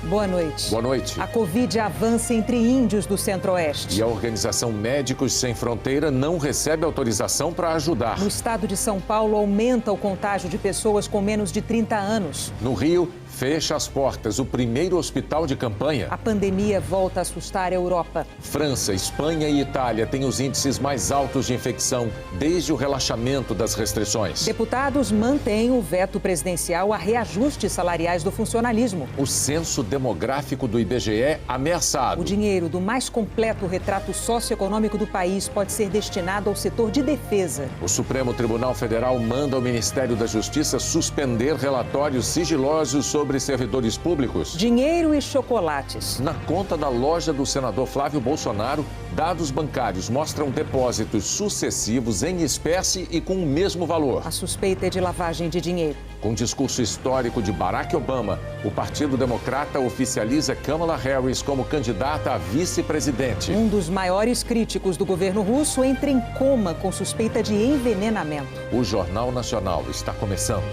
Boa noite. Boa noite. A Covid avança entre índios do Centro-Oeste. E a organização Médicos Sem Fronteira não recebe autorização para ajudar. No estado de São Paulo, aumenta o contágio de pessoas com menos de 30 anos. No Rio, fecha as portas o primeiro hospital de campanha. A pandemia volta a assustar a Europa. França, Espanha e Itália têm os índices mais altos de infecção desde o relaxamento das restrições. Deputados mantêm o veto presidencial a reajustes salariais do funcionalismo. O censo demográfico do IBGE ameaçado. O dinheiro do mais completo retrato socioeconômico do país pode ser destinado ao setor de defesa. O Supremo Tribunal Federal manda ao Ministério da Justiça suspender relatórios sigilosos sobre servidores públicos. Dinheiro e chocolates. Na conta da loja do senador Flávio Bolsonaro, dados bancários mostram depósitos sucessivos em espécie e com o mesmo valor. A suspeita é de lavagem de dinheiro. Com discurso histórico de Barack Obama, o Partido Democrata oficializa Kamala Harris como candidata a vice-presidente. Um dos maiores críticos do governo russo entra em coma com suspeita de envenenamento. O Jornal Nacional está começando.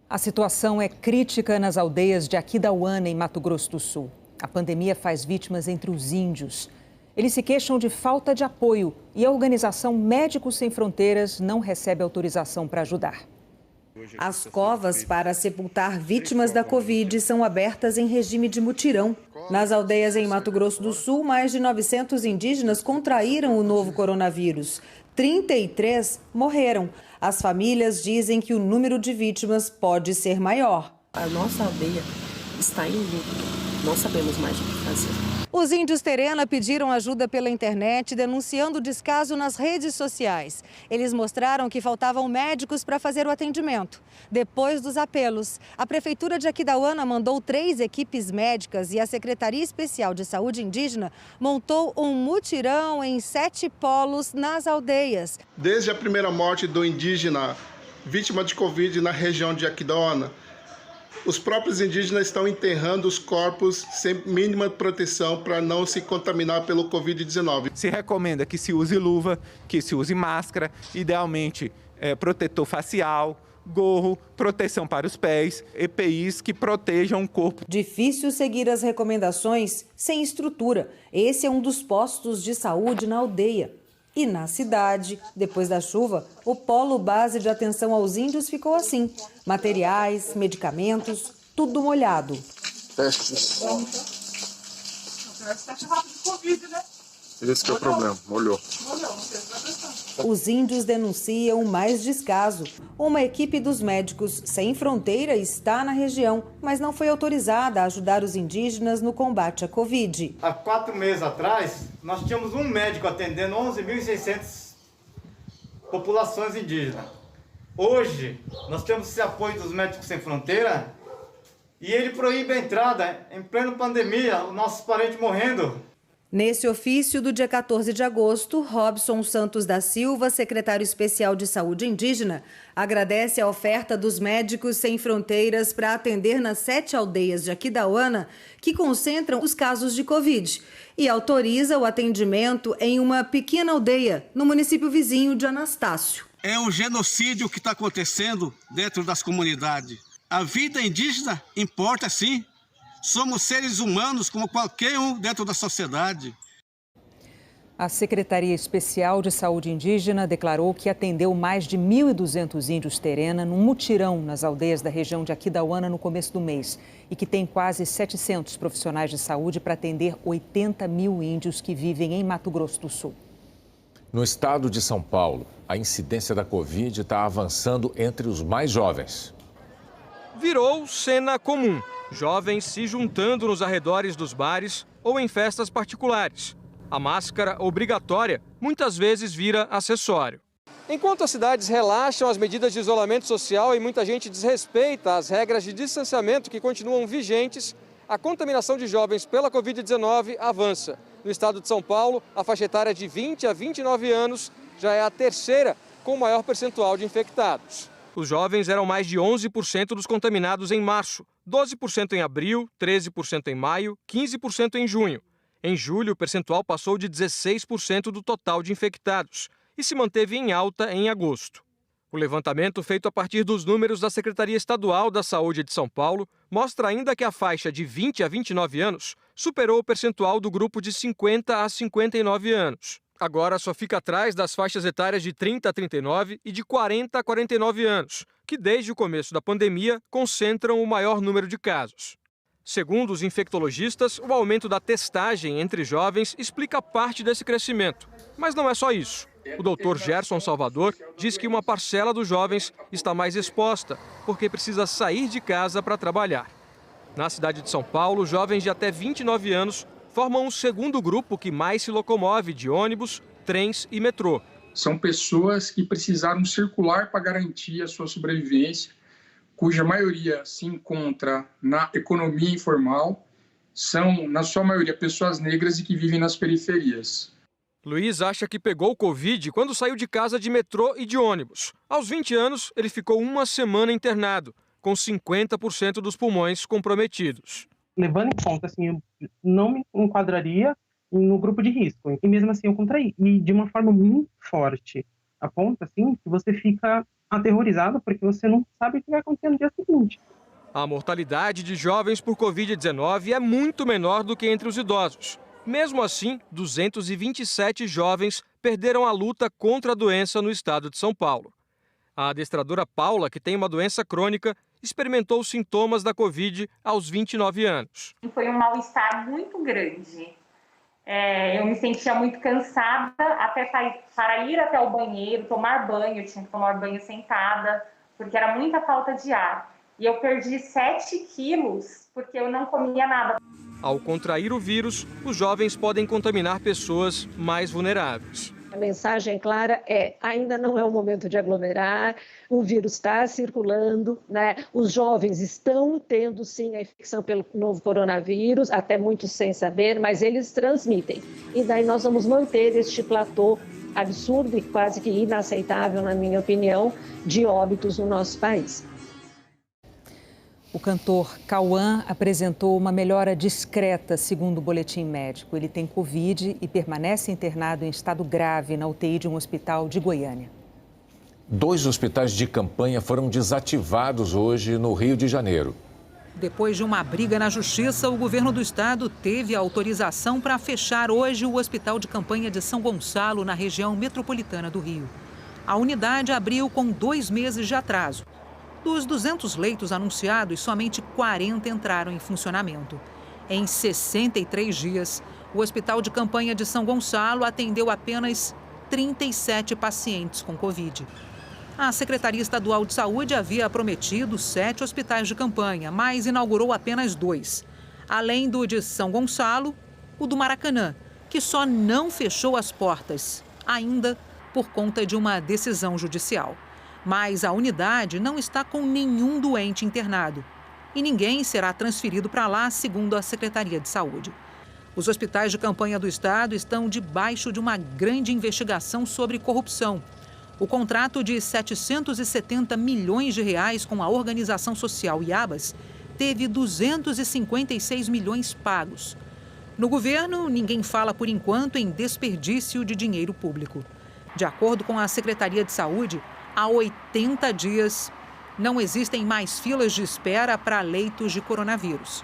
A situação é crítica nas aldeias de Aquidauana, em Mato Grosso do Sul. A pandemia faz vítimas entre os índios. Eles se queixam de falta de apoio e a organização Médicos Sem Fronteiras não recebe autorização para ajudar. As covas para sepultar vítimas da Covid são abertas em regime de mutirão. Nas aldeias em Mato Grosso do Sul, mais de 900 indígenas contraíram o novo coronavírus. 33 morreram. As famílias dizem que o número de vítimas pode ser maior. A nossa aldeia está em luto. Não sabemos mais o que fazer. Os índios Terena pediram ajuda pela internet, denunciando o descaso nas redes sociais. Eles mostraram que faltavam médicos para fazer o atendimento. Depois dos apelos, a Prefeitura de Aquidauana mandou 3 equipes médicas e a Secretaria Especial de Saúde Indígena montou um mutirão em 7 polos nas aldeias. Desde a primeira morte do indígena vítima de Covid na região de Aquidauana, os próprios indígenas estão enterrando os corpos sem mínima proteção para não se contaminar pelo Covid-19. Se recomenda que se use luva, que se use máscara, idealmente protetor facial, gorro, proteção para os pés, EPIs que protejam o corpo. Difícil seguir as recomendações sem estrutura. Esse é um dos postos de saúde na aldeia. E na cidade, depois da chuva, o polo base de atenção aos índios ficou assim. Materiais, medicamentos, tudo molhado. Testes. Esse que é o problema, molhou. Os índios denunciam mais descaso. Uma equipe dos Médicos Sem Fronteira está na região, mas não foi autorizada a ajudar os indígenas no combate à Covid. Há 4 meses atrás, nós tínhamos um médico atendendo 11.600 populações indígenas. Hoje, nós temos esse apoio dos Médicos Sem Fronteira e ele proíbe a entrada em plena pandemia, os nossos parentes morrendo. Nesse ofício do dia 14 de agosto, Robson Santos da Silva, secretário especial de Saúde Indígena, agradece a oferta dos Médicos Sem Fronteiras para atender nas 7 aldeias de Aquidauana, que concentram os casos de Covid, e autoriza o atendimento em uma pequena aldeia, no município vizinho de Anastácio. É um genocídio que está acontecendo dentro das comunidades. A vida indígena importa, sim. Somos seres humanos como qualquer um dentro da sociedade. A Secretaria Especial de Saúde Indígena declarou que atendeu mais de 1.200 índios Terena num mutirão nas aldeias da região de Aquidauana no começo do mês e que tem quase 700 profissionais de saúde para atender 80 mil índios que vivem em Mato Grosso do Sul. No estado de São Paulo, a incidência da Covid está avançando entre os mais jovens. Virou cena comum. Jovens se juntando nos arredores dos bares ou em festas particulares. A máscara obrigatória muitas vezes vira acessório. Enquanto as cidades relaxam as medidas de isolamento social e muita gente desrespeita as regras de distanciamento que continuam vigentes, a contaminação de jovens pela Covid-19 avança. No estado de São Paulo, a faixa etária de 20 a 29 anos já é a terceira com o maior percentual de infectados. Os jovens eram mais de 11% dos contaminados em março, 12% em abril, 13% em maio, 15% em junho. Em julho, o percentual passou de 16% do total de infectados e se manteve em alta em agosto. O levantamento, feito a partir dos números da Secretaria Estadual da Saúde de São Paulo, mostra ainda que a faixa de 20 a 29 anos superou o percentual do grupo de 50 a 59 anos. Agora só fica atrás das faixas etárias de 30 a 39 e de 40 a 49 anos, que desde o começo da pandemia concentram o maior número de casos. Segundo os infectologistas, o aumento da testagem entre jovens explica parte desse crescimento. Mas não é só isso. O Dr. Gerson Salvador diz que uma parcela dos jovens está mais exposta, porque precisa sair de casa para trabalhar. Na cidade de São Paulo, jovens de até 29 anos formam um segundo grupo que mais se locomove de ônibus, trens e metrô. São pessoas que precisaram circular para garantir a sua sobrevivência, cuja maioria se encontra na economia informal, são, na sua maioria, pessoas negras e que vivem nas periferias. Luiz acha que pegou o Covid quando saiu de casa de metrô e de ônibus. Aos 20 anos, ele ficou uma semana internado, com 50% dos pulmões comprometidos. Levando em conta, assim, eu não me enquadraria no grupo de risco. E mesmo assim eu contraí. E de uma forma muito forte. A ponto, assim, que você fica aterrorizado porque você não sabe o que vai acontecer no dia seguinte. A mortalidade de jovens por Covid-19 é muito menor do que entre os idosos. Mesmo assim, 227 jovens perderam a luta contra a doença no estado de São Paulo. A adestradora Paula, que tem uma doença crônica, experimentou sintomas da Covid aos 29 anos. Foi um mal-estar muito grande. Eu me sentia muito cansada até para ir até o banheiro, tomar banho. Eu tinha que tomar banho sentada, porque era muita falta de ar. E eu perdi 7 quilos porque eu não comia nada. Ao contrair o vírus, os jovens podem contaminar pessoas mais vulneráveis. A mensagem clara é: ainda não é o momento de aglomerar, o vírus está circulando, né? Os jovens estão tendo sim a infecção pelo novo coronavírus, até muitos sem saber, mas eles transmitem. E daí nós vamos manter este platô absurdo e quase que inaceitável, na minha opinião, de óbitos no nosso país. O cantor Cauã apresentou uma melhora discreta, segundo o boletim médico. Ele tem Covid e permanece internado em estado grave na UTI de um hospital de Goiânia. 2 hospitais de campanha foram desativados hoje no Rio de Janeiro. Depois de uma briga na justiça, o governo do estado teve a autorização para fechar hoje o hospital de campanha de São Gonçalo, na região metropolitana do Rio. A unidade abriu com 2 meses de atraso. Dos 200 leitos anunciados, somente 40 entraram em funcionamento. Em 63 dias, o Hospital de Campanha de São Gonçalo atendeu apenas 37 pacientes com Covid. A Secretaria Estadual de Saúde havia prometido 7 hospitais de campanha, mas inaugurou apenas 2. Além do de São Gonçalo, o do Maracanã, que só não fechou as portas, ainda por conta de uma decisão judicial. Mas a unidade não está com nenhum doente internado e ninguém será transferido para lá, segundo a Secretaria de Saúde. Os hospitais de campanha do estado estão debaixo de uma grande investigação sobre corrupção. O contrato de 770 milhões de reais com a organização social Iabas teve 256 milhões pagos. No governo, ninguém fala por enquanto em desperdício de dinheiro público. De acordo com a Secretaria de Saúde, há 80 dias, não existem mais filas de espera para leitos de coronavírus.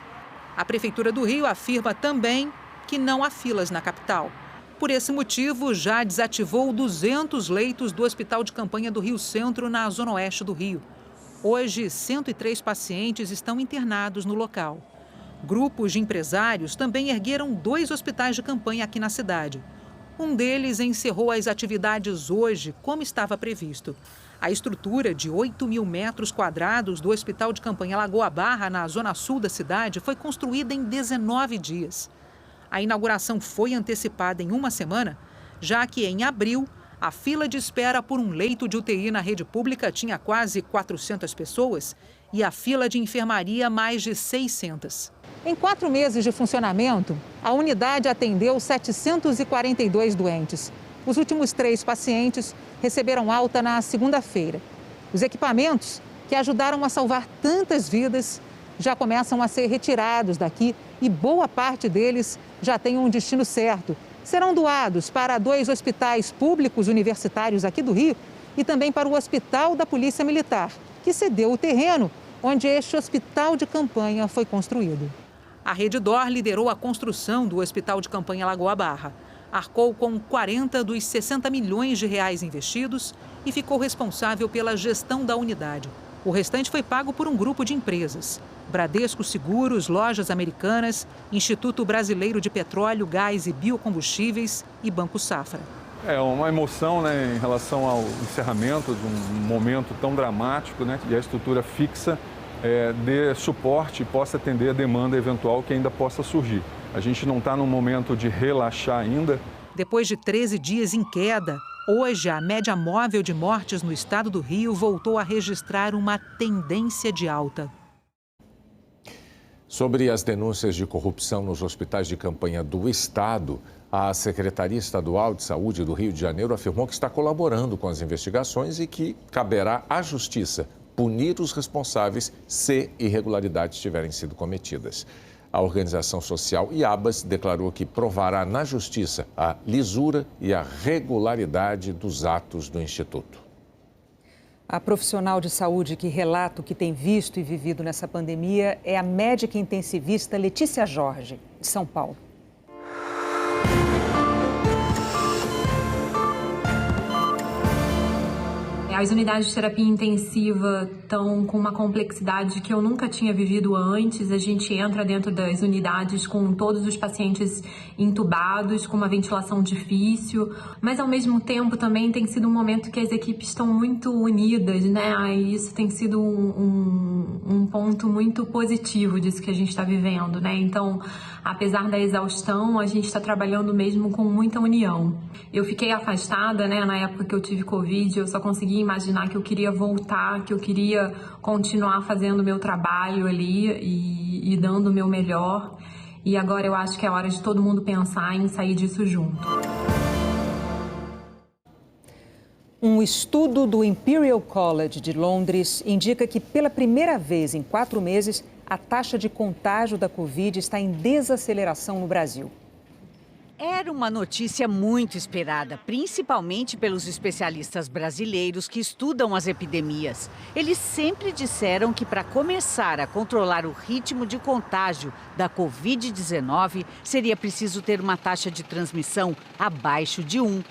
A Prefeitura do Rio afirma também que não há filas na capital. Por esse motivo, já desativou 200 leitos do Hospital de Campanha do Rio Centro, na zona oeste do Rio. Hoje, 103 pacientes estão internados no local. Grupos de empresários também ergueram 2 hospitais de campanha aqui na cidade. Um deles encerrou as atividades hoje, como estava previsto. A estrutura de 8.000 metros quadrados do Hospital de Campanha Lagoa Barra, na zona sul da cidade, foi construída em 19 dias. A inauguração foi antecipada em uma semana, já que em abril, a fila de espera por um leito de UTI na rede pública tinha quase 400 pessoas e a fila de enfermaria mais de 600. Em 4 meses de funcionamento, a unidade atendeu 742 doentes. Os últimos 3 pacientes receberam alta na segunda-feira. Os equipamentos que ajudaram a salvar tantas vidas já começam a ser retirados daqui e boa parte deles já tem um destino certo. Serão doados para 2 hospitais públicos universitários aqui do Rio e também para o Hospital da Polícia Militar, que cedeu o terreno onde este hospital de campanha foi construído. A Rede D'Or liderou a construção do Hospital de Campanha Lagoa Barra. Arcou com 40 dos 60 milhões de reais investidos e ficou responsável pela gestão da unidade. O restante foi pago por um grupo de empresas: Bradesco Seguros, Lojas Americanas, Instituto Brasileiro de Petróleo, Gás e Biocombustíveis e Banco Safra. É uma emoção, né, em relação ao encerramento de um momento tão dramático, né, e a estrutura fixa dê suporte e possa atender a demanda eventual que ainda possa surgir. A gente não está num momento de relaxar ainda. Depois de 13 dias em queda, hoje a média móvel de mortes no estado do Rio voltou a registrar uma tendência de alta. Sobre as denúncias de corrupção nos hospitais de campanha do Estado, a Secretaria Estadual de Saúde do Rio de Janeiro afirmou que está colaborando com as investigações e que caberá à Justiça punir os responsáveis se irregularidades tiverem sido cometidas. A organização social IABAS declarou que provará na Justiça a lisura e a regularidade dos atos do Instituto. A profissional de saúde que relata o que tem visto e vivido nessa pandemia é a médica intensivista Letícia Jorge, de São Paulo. As unidades de terapia intensiva estão com uma complexidade que eu nunca tinha vivido antes. A gente entra dentro das unidades com todos os pacientes entubados, com uma ventilação difícil, mas ao mesmo tempo também tem sido um momento que as equipes estão muito unidas, né? E isso tem sido um ponto muito positivo disso que a gente está vivendo, né? Então, apesar da exaustão, a gente está trabalhando mesmo com muita união. Eu fiquei afastada, né? Na época que eu tive Covid, eu só consegui imaginar que eu queria voltar, que eu queria continuar fazendo o meu trabalho ali e dando o meu melhor. E agora eu acho que é hora de todo mundo pensar em sair disso junto. Um estudo do Imperial College de Londres indica que pela primeira vez em 4 meses, a taxa de contágio da Covid está em desaceleração no Brasil. Era uma notícia muito esperada, principalmente pelos especialistas brasileiros que estudam as epidemias. Eles sempre disseram que para começar a controlar o ritmo de contágio da Covid-19, seria preciso ter uma taxa de transmissão abaixo de 1.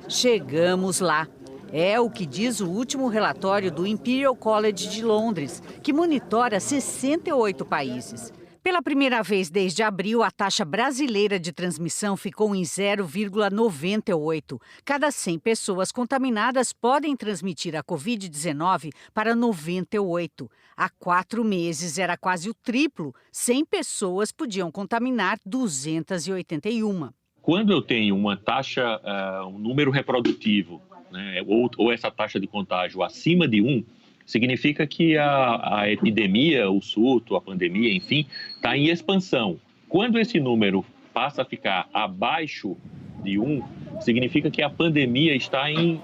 Chegamos lá. É o que diz o último relatório do Imperial College de Londres, que monitora 68 países. Pela primeira vez desde abril, a taxa brasileira de transmissão ficou em 0,98. Cada 100 pessoas contaminadas podem transmitir a Covid-19 para 98. Há 4 meses era quase o triplo. 100 pessoas podiam contaminar 281. Quando eu tenho uma taxa, um número reprodutivo, né, ou essa taxa de contágio acima de 1, significa que a epidemia, o surto, a pandemia, enfim, está em expansão. Quando esse número passa a ficar abaixo de 1, significa que a pandemia está em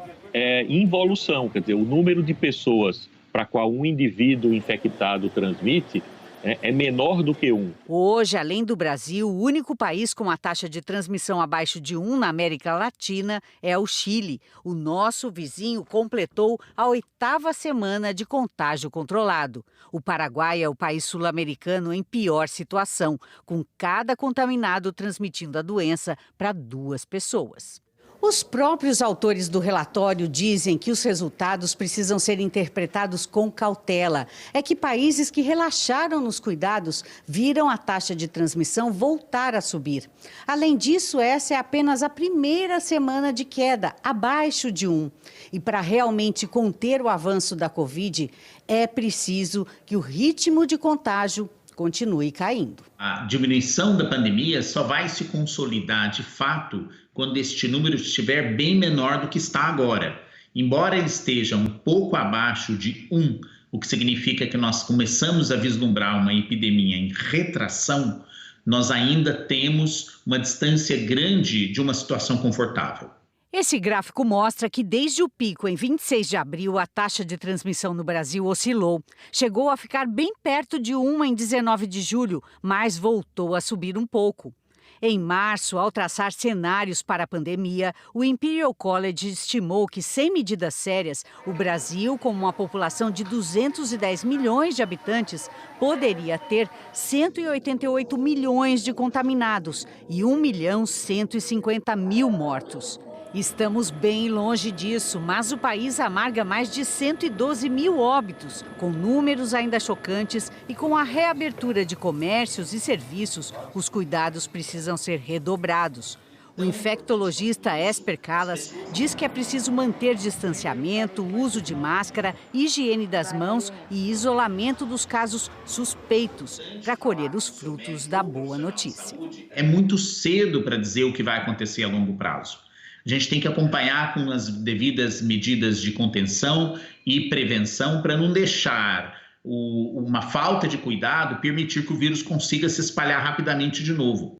involução. Quer dizer, o número de pessoas para qual um indivíduo infectado transmite é menor do que 1. Hoje, além do Brasil, o único país com a taxa de transmissão abaixo de 1 na América Latina é o Chile. O nosso vizinho completou a 8ª semana de contágio controlado. O Paraguai é o país sul-americano em pior situação, com cada contaminado transmitindo a doença para 2 pessoas. Os próprios autores do relatório dizem que os resultados precisam ser interpretados com cautela. É que países que relaxaram nos cuidados viram a taxa de transmissão voltar a subir. Além disso, essa é apenas a primeira semana de queda, abaixo de 1. E para realmente conter o avanço da Covid, é preciso que o ritmo de contágio continue caindo. A diminuição da pandemia só vai se consolidar de fato quando este número estiver bem menor do que está agora. Embora ele esteja um pouco abaixo de 1, o que significa que nós começamos a vislumbrar uma epidemia em retração, nós ainda temos uma distância grande de uma situação confortável. Esse gráfico mostra que desde o pico em 26 de abril, a taxa de transmissão no Brasil oscilou. Chegou a ficar bem perto de 1 em 19 de julho, mas voltou a subir um pouco. Em março, ao traçar cenários para a pandemia, o Imperial College estimou que, sem medidas sérias, o Brasil, com uma população de 210 milhões de habitantes, poderia ter 188 milhões de contaminados e 1.150.000 mortos. Estamos bem longe disso, mas o país amarga mais de 112 mil óbitos, com números ainda chocantes e com a reabertura de comércios e serviços, os cuidados precisam ser redobrados. O infectologista Esper Callas diz que é preciso manter distanciamento, uso de máscara, higiene das mãos e isolamento dos casos suspeitos para colher os frutos da boa notícia. É muito cedo para dizer o que vai acontecer a longo prazo. A gente tem que acompanhar com as devidas medidas de contenção e prevenção para não deixar uma falta de cuidado permitir que o vírus consiga se espalhar rapidamente de novo.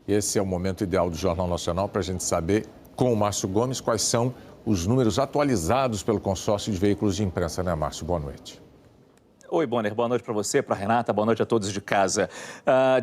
Esse é o momento ideal do Jornal Nacional para a gente saber, com o Márcio Gomes, quais são os números atualizados pelo consórcio de veículos de imprensa, né, Márcio? Boa noite. Oi, Bonner. Boa noite para você, para a Renata. Boa noite a todos de casa.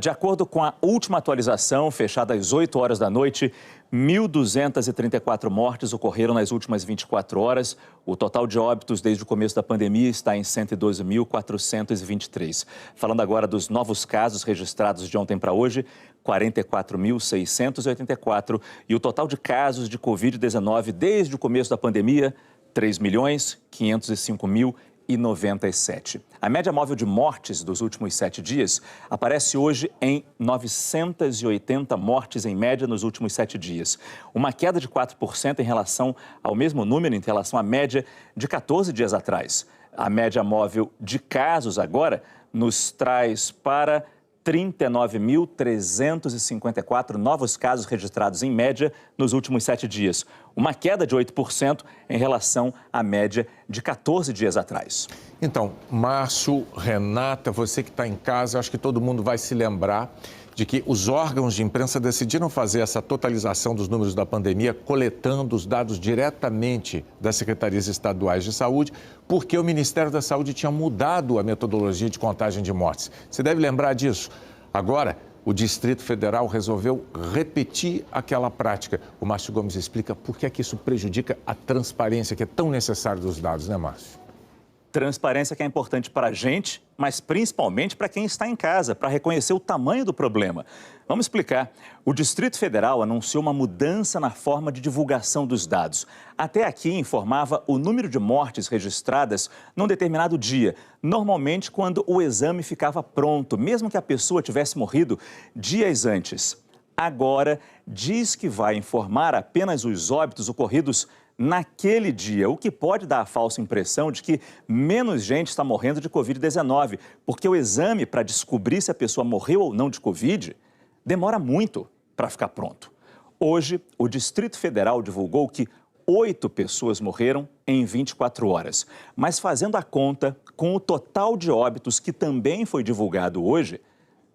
De acordo com a última atualização, fechada às 8 horas da noite, 1.234 mortes ocorreram nas últimas 24 horas. O total de óbitos desde o começo da pandemia está em 112.423. Falando agora dos novos casos registrados de ontem para hoje, 44.684. E o total de casos de Covid-19 desde o começo da pandemia, 3.505.097. A média móvel de mortes dos últimos 7 dias aparece hoje em 980 mortes em média nos últimos 7 dias. Uma queda de 4% em relação ao mesmo número, em relação à média de 14 dias atrás. A média móvel de casos agora nos traz para 39.354 novos casos registrados em média nos últimos 7 dias. Uma queda de 8% em relação à média de 14 dias atrás. Então, Márcio, Renata, você que está em casa, acho que todo mundo vai se lembrar de que os órgãos de imprensa decidiram fazer essa totalização dos números da pandemia, coletando os dados diretamente das secretarias estaduais de saúde, porque o Ministério da Saúde tinha mudado a metodologia de contagem de mortes. Você deve lembrar disso. Agora, o Distrito Federal resolveu repetir aquela prática. O Márcio Gomes explica por que é que isso prejudica a transparência que é tão necessária dos dados, né, Márcio? Transparência que é importante para a gente, mas principalmente para quem está em casa, para reconhecer o tamanho do problema. Vamos explicar. O Distrito Federal anunciou uma mudança na forma de divulgação dos dados. Até aqui informava o número de mortes registradas num determinado dia, normalmente quando o exame ficava pronto, mesmo que a pessoa tivesse morrido dias antes. Agora, diz que vai informar apenas os óbitos ocorridos naquele dia, o que pode dar a falsa impressão de que menos gente está morrendo de Covid-19, porque o exame para descobrir se a pessoa morreu ou não de Covid demora muito para ficar pronto. Hoje, o Distrito Federal divulgou que 8 pessoas morreram em 24 horas, mas fazendo a conta com o total de óbitos que também foi divulgado hoje,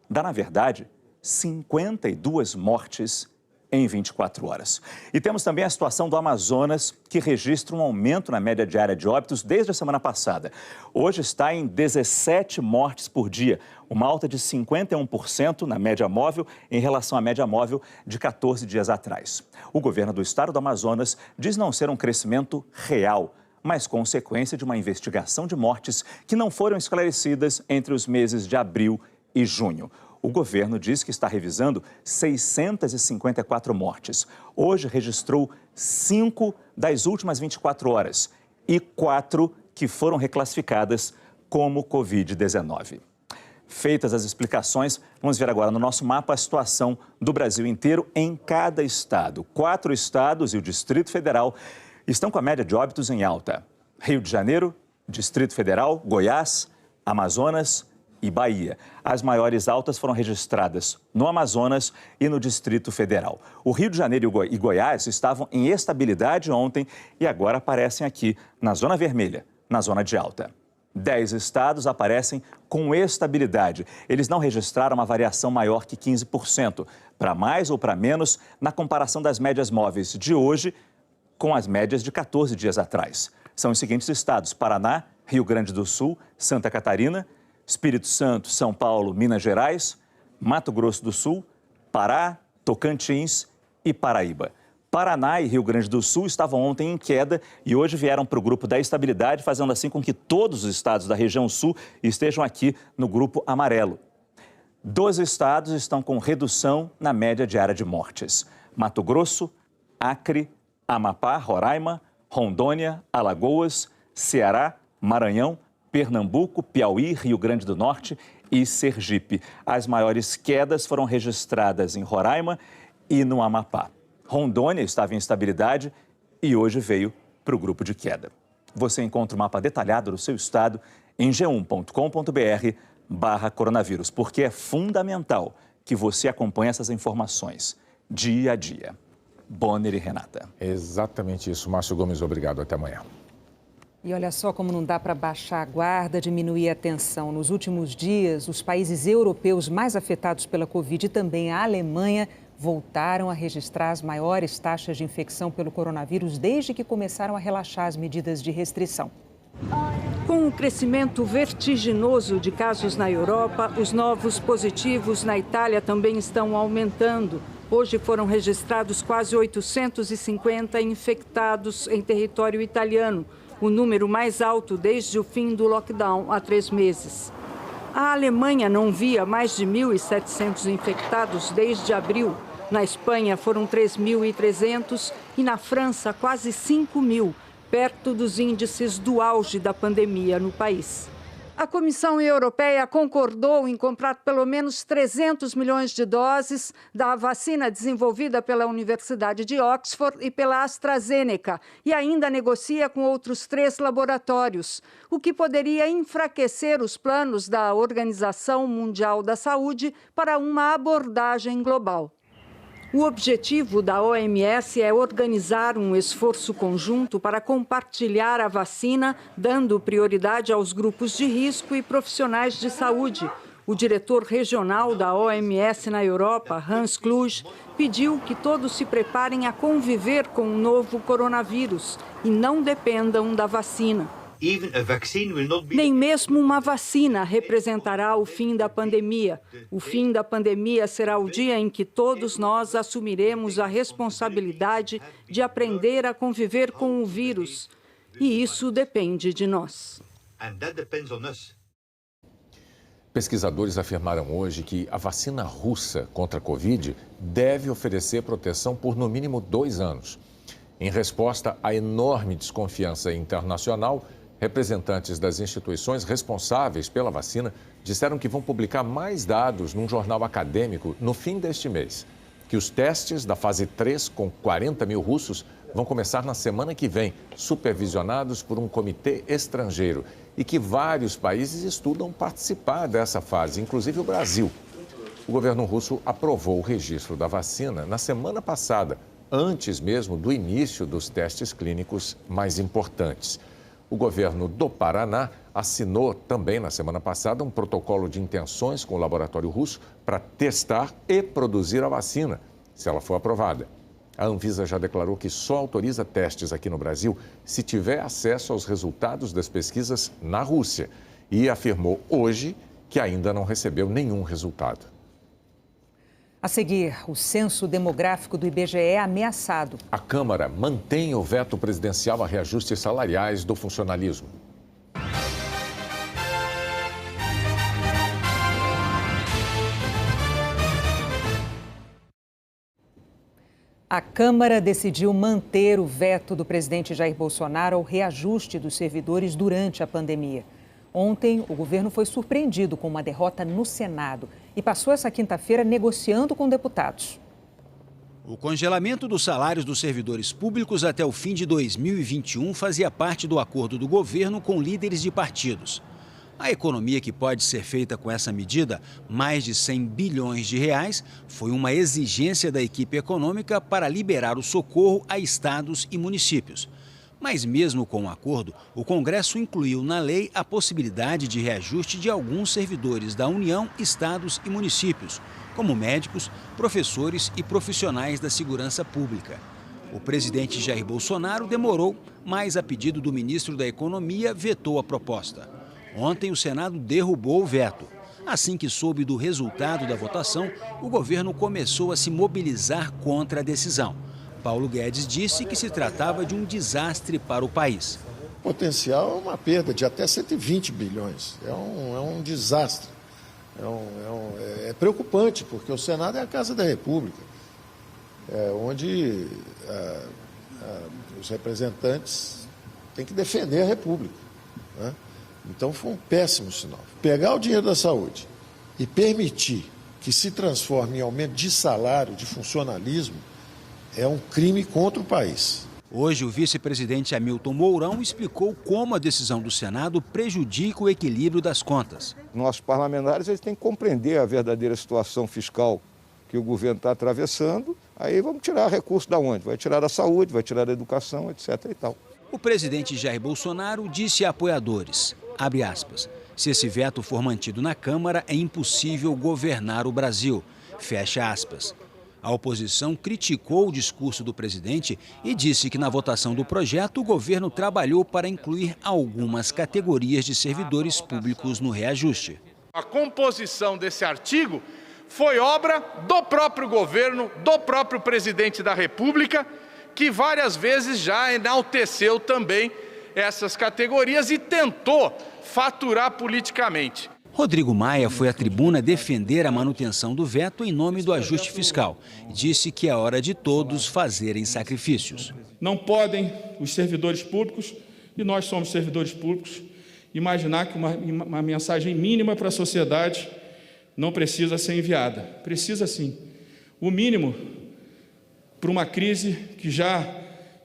dá, na verdade, 52 mortes em 24 horas. E temos também a situação do Amazonas, que registra um aumento na média diária de óbitos desde a semana passada. Hoje está em 17 mortes por dia, uma alta de 51% na média móvel em relação à média móvel de 14 dias atrás. O governo do estado do Amazonas diz não ser um crescimento real, mas consequência de uma investigação de mortes que não foram esclarecidas entre os meses de abril e junho. O governo diz que está revisando 654 mortes. Hoje registrou 5 das últimas 24 horas e 4 que foram reclassificadas como Covid-19. Feitas as explicações, vamos ver agora no nosso mapa a situação do Brasil inteiro em cada estado. 4 estados e o Distrito Federal estão com a média de óbitos em alta. Rio de Janeiro, Distrito Federal, Goiás, Amazonas e Bahia. As maiores altas foram registradas no Amazonas e no Distrito Federal. O Rio de Janeiro e Goiás estavam em estabilidade ontem e agora aparecem aqui na zona vermelha, na zona de alta. 10 estados aparecem com estabilidade. Eles não registraram uma variação maior que 15%, para mais ou para menos, na comparação das médias móveis de hoje com as médias de 14 dias atrás. São os seguintes estados: Paraná, Rio Grande do Sul, Santa Catarina, Espírito Santo, São Paulo, Minas Gerais, Mato Grosso do Sul, Pará, Tocantins e Paraíba. Paraná e Rio Grande do Sul estavam ontem em queda e hoje vieram para o grupo da estabilidade, fazendo assim com que todos os estados da região sul estejam aqui no grupo amarelo. 12 estados estão com redução na média diária de mortes: Mato Grosso, Acre, Amapá, Roraima, Rondônia, Alagoas, Ceará, Maranhão, Pernambuco, Piauí, Rio Grande do Norte e Sergipe. As maiores quedas foram registradas em Roraima e no Amapá. Rondônia estava em estabilidade e hoje veio para o grupo de queda. Você encontra o mapa detalhado do seu estado em g1.com.br/coronavírus, porque é fundamental que você acompanhe essas informações dia a dia. Bonner e Renata. Exatamente isso. Márcio Gomes, obrigado. Até amanhã. E olha só como não dá para baixar a guarda, diminuir a tensão. Nos últimos dias, os países europeus mais afetados pela Covid e também a Alemanha voltaram a registrar as maiores taxas de infecção pelo coronavírus desde que começaram a relaxar as medidas de restrição. Com o crescimento vertiginoso de casos na Europa, os novos positivos na Itália também estão aumentando. Hoje foram registrados quase 850 infectados em território italiano, o número mais alto desde o fim do lockdown há 3 meses. A Alemanha não via mais de 1.700 infectados desde abril. Na Espanha foram 3.300 e na França quase 5.000, perto dos índices do auge da pandemia no país. A Comissão Europeia concordou em comprar pelo menos 300 milhões de doses da vacina desenvolvida pela Universidade de Oxford e pela AstraZeneca e ainda negocia com outros 3 laboratórios, o que poderia enfraquecer os planos da Organização Mundial da Saúde para uma abordagem global. O objetivo da OMS é organizar um esforço conjunto para compartilhar a vacina, dando prioridade aos grupos de risco e profissionais de saúde. O diretor regional da OMS na Europa, Hans Kluge, pediu que todos se preparem a conviver com o novo coronavírus e não dependam da vacina. Nem mesmo uma vacina representará o fim da pandemia. O fim da pandemia será o dia em que todos nós assumiremos a responsabilidade de aprender a conviver com o vírus. E isso depende de nós. Pesquisadores afirmaram hoje que a vacina russa contra a Covid deve oferecer proteção por no mínimo 2 anos. Em resposta à enorme desconfiança internacional, representantes das instituições responsáveis pela vacina disseram que vão publicar mais dados num jornal acadêmico no fim deste mês. Que os testes da fase 3 com 40 mil russos vão começar na semana que vem, supervisionados por um comitê estrangeiro. E que vários países estudam participar dessa fase, inclusive o Brasil. O governo russo aprovou o registro da vacina na semana passada, antes mesmo do início dos testes clínicos mais importantes. O governo do Paraná assinou também na semana passada um protocolo de intenções com o laboratório russo para testar e produzir a vacina, se ela for aprovada. A Anvisa já declarou que só autoriza testes aqui no Brasil se tiver acesso aos resultados das pesquisas na Rússia e afirmou hoje que ainda não recebeu nenhum resultado. A seguir, o censo demográfico do IBGE é ameaçado. A Câmara mantém o veto presidencial a reajustes salariais do funcionalismo. A Câmara decidiu manter o veto do presidente Jair Bolsonaro ao reajuste dos servidores durante a pandemia. Ontem, o governo foi surpreendido com uma derrota no Senado e passou essa quinta-feira negociando com deputados. O congelamento dos salários dos servidores públicos até o fim de 2021 fazia parte do acordo do governo com líderes de partidos. A economia que pode ser feita com essa medida, mais de 100 bilhões de reais, foi uma exigência da equipe econômica para liberar o socorro a estados e municípios. Mas mesmo com o acordo, o Congresso incluiu na lei a possibilidade de reajuste de alguns servidores da União, estados e municípios, como médicos, professores e profissionais da segurança pública. O presidente Jair Bolsonaro demorou, mas a pedido do ministro da Economia vetou a proposta. Ontem o Senado derrubou o veto. Assim que soube do resultado da votação, o governo começou a se mobilizar contra a decisão. Paulo Guedes disse que se tratava de um desastre para o país. O potencial é uma perda de até 120 bilhões. É um desastre. É preocupante, porque o Senado é a Casa da República, onde os representantes têm que defender a República, né? Então foi um péssimo sinal. Pegar o dinheiro da saúde e permitir que se transforme em aumento de salário, de funcionalismo, é um crime contra o país. Hoje, o vice-presidente Hamilton Mourão explicou como a decisão do Senado prejudica o equilíbrio das contas. Nossos parlamentares eles têm que compreender a verdadeira situação fiscal que o governo está atravessando. Aí vamos tirar recurso da onde? Vai tirar da saúde, vai tirar da educação, etc. e tal. O presidente Jair Bolsonaro disse a apoiadores, abre aspas, se esse veto for mantido na Câmara, é impossível governar o Brasil, fecha aspas. A oposição criticou o discurso do presidente e disse que na votação do projeto o governo trabalhou para incluir algumas categorias de servidores públicos no reajuste. A composição desse artigo foi obra do próprio governo, do próprio presidente da República, que várias vezes já enalteceu também essas categorias e tentou faturar politicamente. Rodrigo Maia foi à tribuna defender a manutenção do veto em nome do ajuste fiscal. Disse que é hora de todos fazerem sacrifícios. Não podem os servidores públicos, e nós somos servidores públicos, imaginar que uma mensagem mínima para a sociedade não precisa ser enviada. Precisa sim. O mínimo para uma crise que já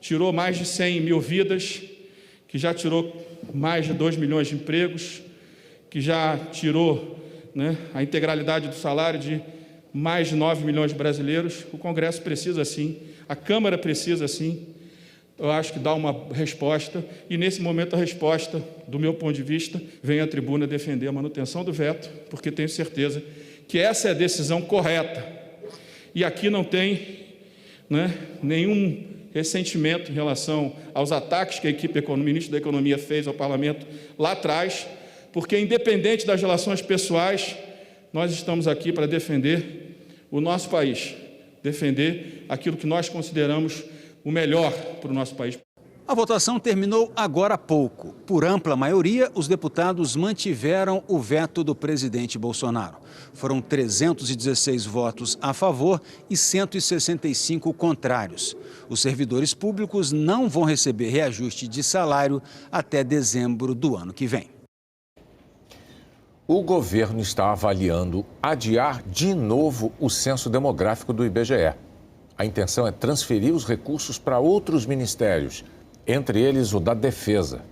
tirou mais de 100 mil vidas, que já tirou mais de 2 milhões de empregos, que já tirou, a integralidade do salário de mais de 9 milhões de brasileiros. O Congresso precisa sim, a Câmara precisa sim, eu acho que dar uma resposta, e nesse momento a resposta, do meu ponto de vista, vem à tribuna defender a manutenção do veto, porque tenho certeza que essa é a decisão correta. E aqui não tem nenhum ressentimento em relação aos ataques que a equipe do ministro da Economia fez ao Parlamento lá atrás, porque independente das relações pessoais, nós estamos aqui para defender o nosso país, defender aquilo que nós consideramos o melhor para o nosso país. A votação terminou agora há pouco. Por ampla maioria, os deputados mantiveram o veto do presidente Bolsonaro. Foram 316 votos a favor e 165 contrários. Os servidores públicos não vão receber reajuste de salário até dezembro do ano que vem. O governo está avaliando adiar de novo o censo demográfico do IBGE. A intenção é transferir os recursos para outros ministérios, entre eles o da Defesa.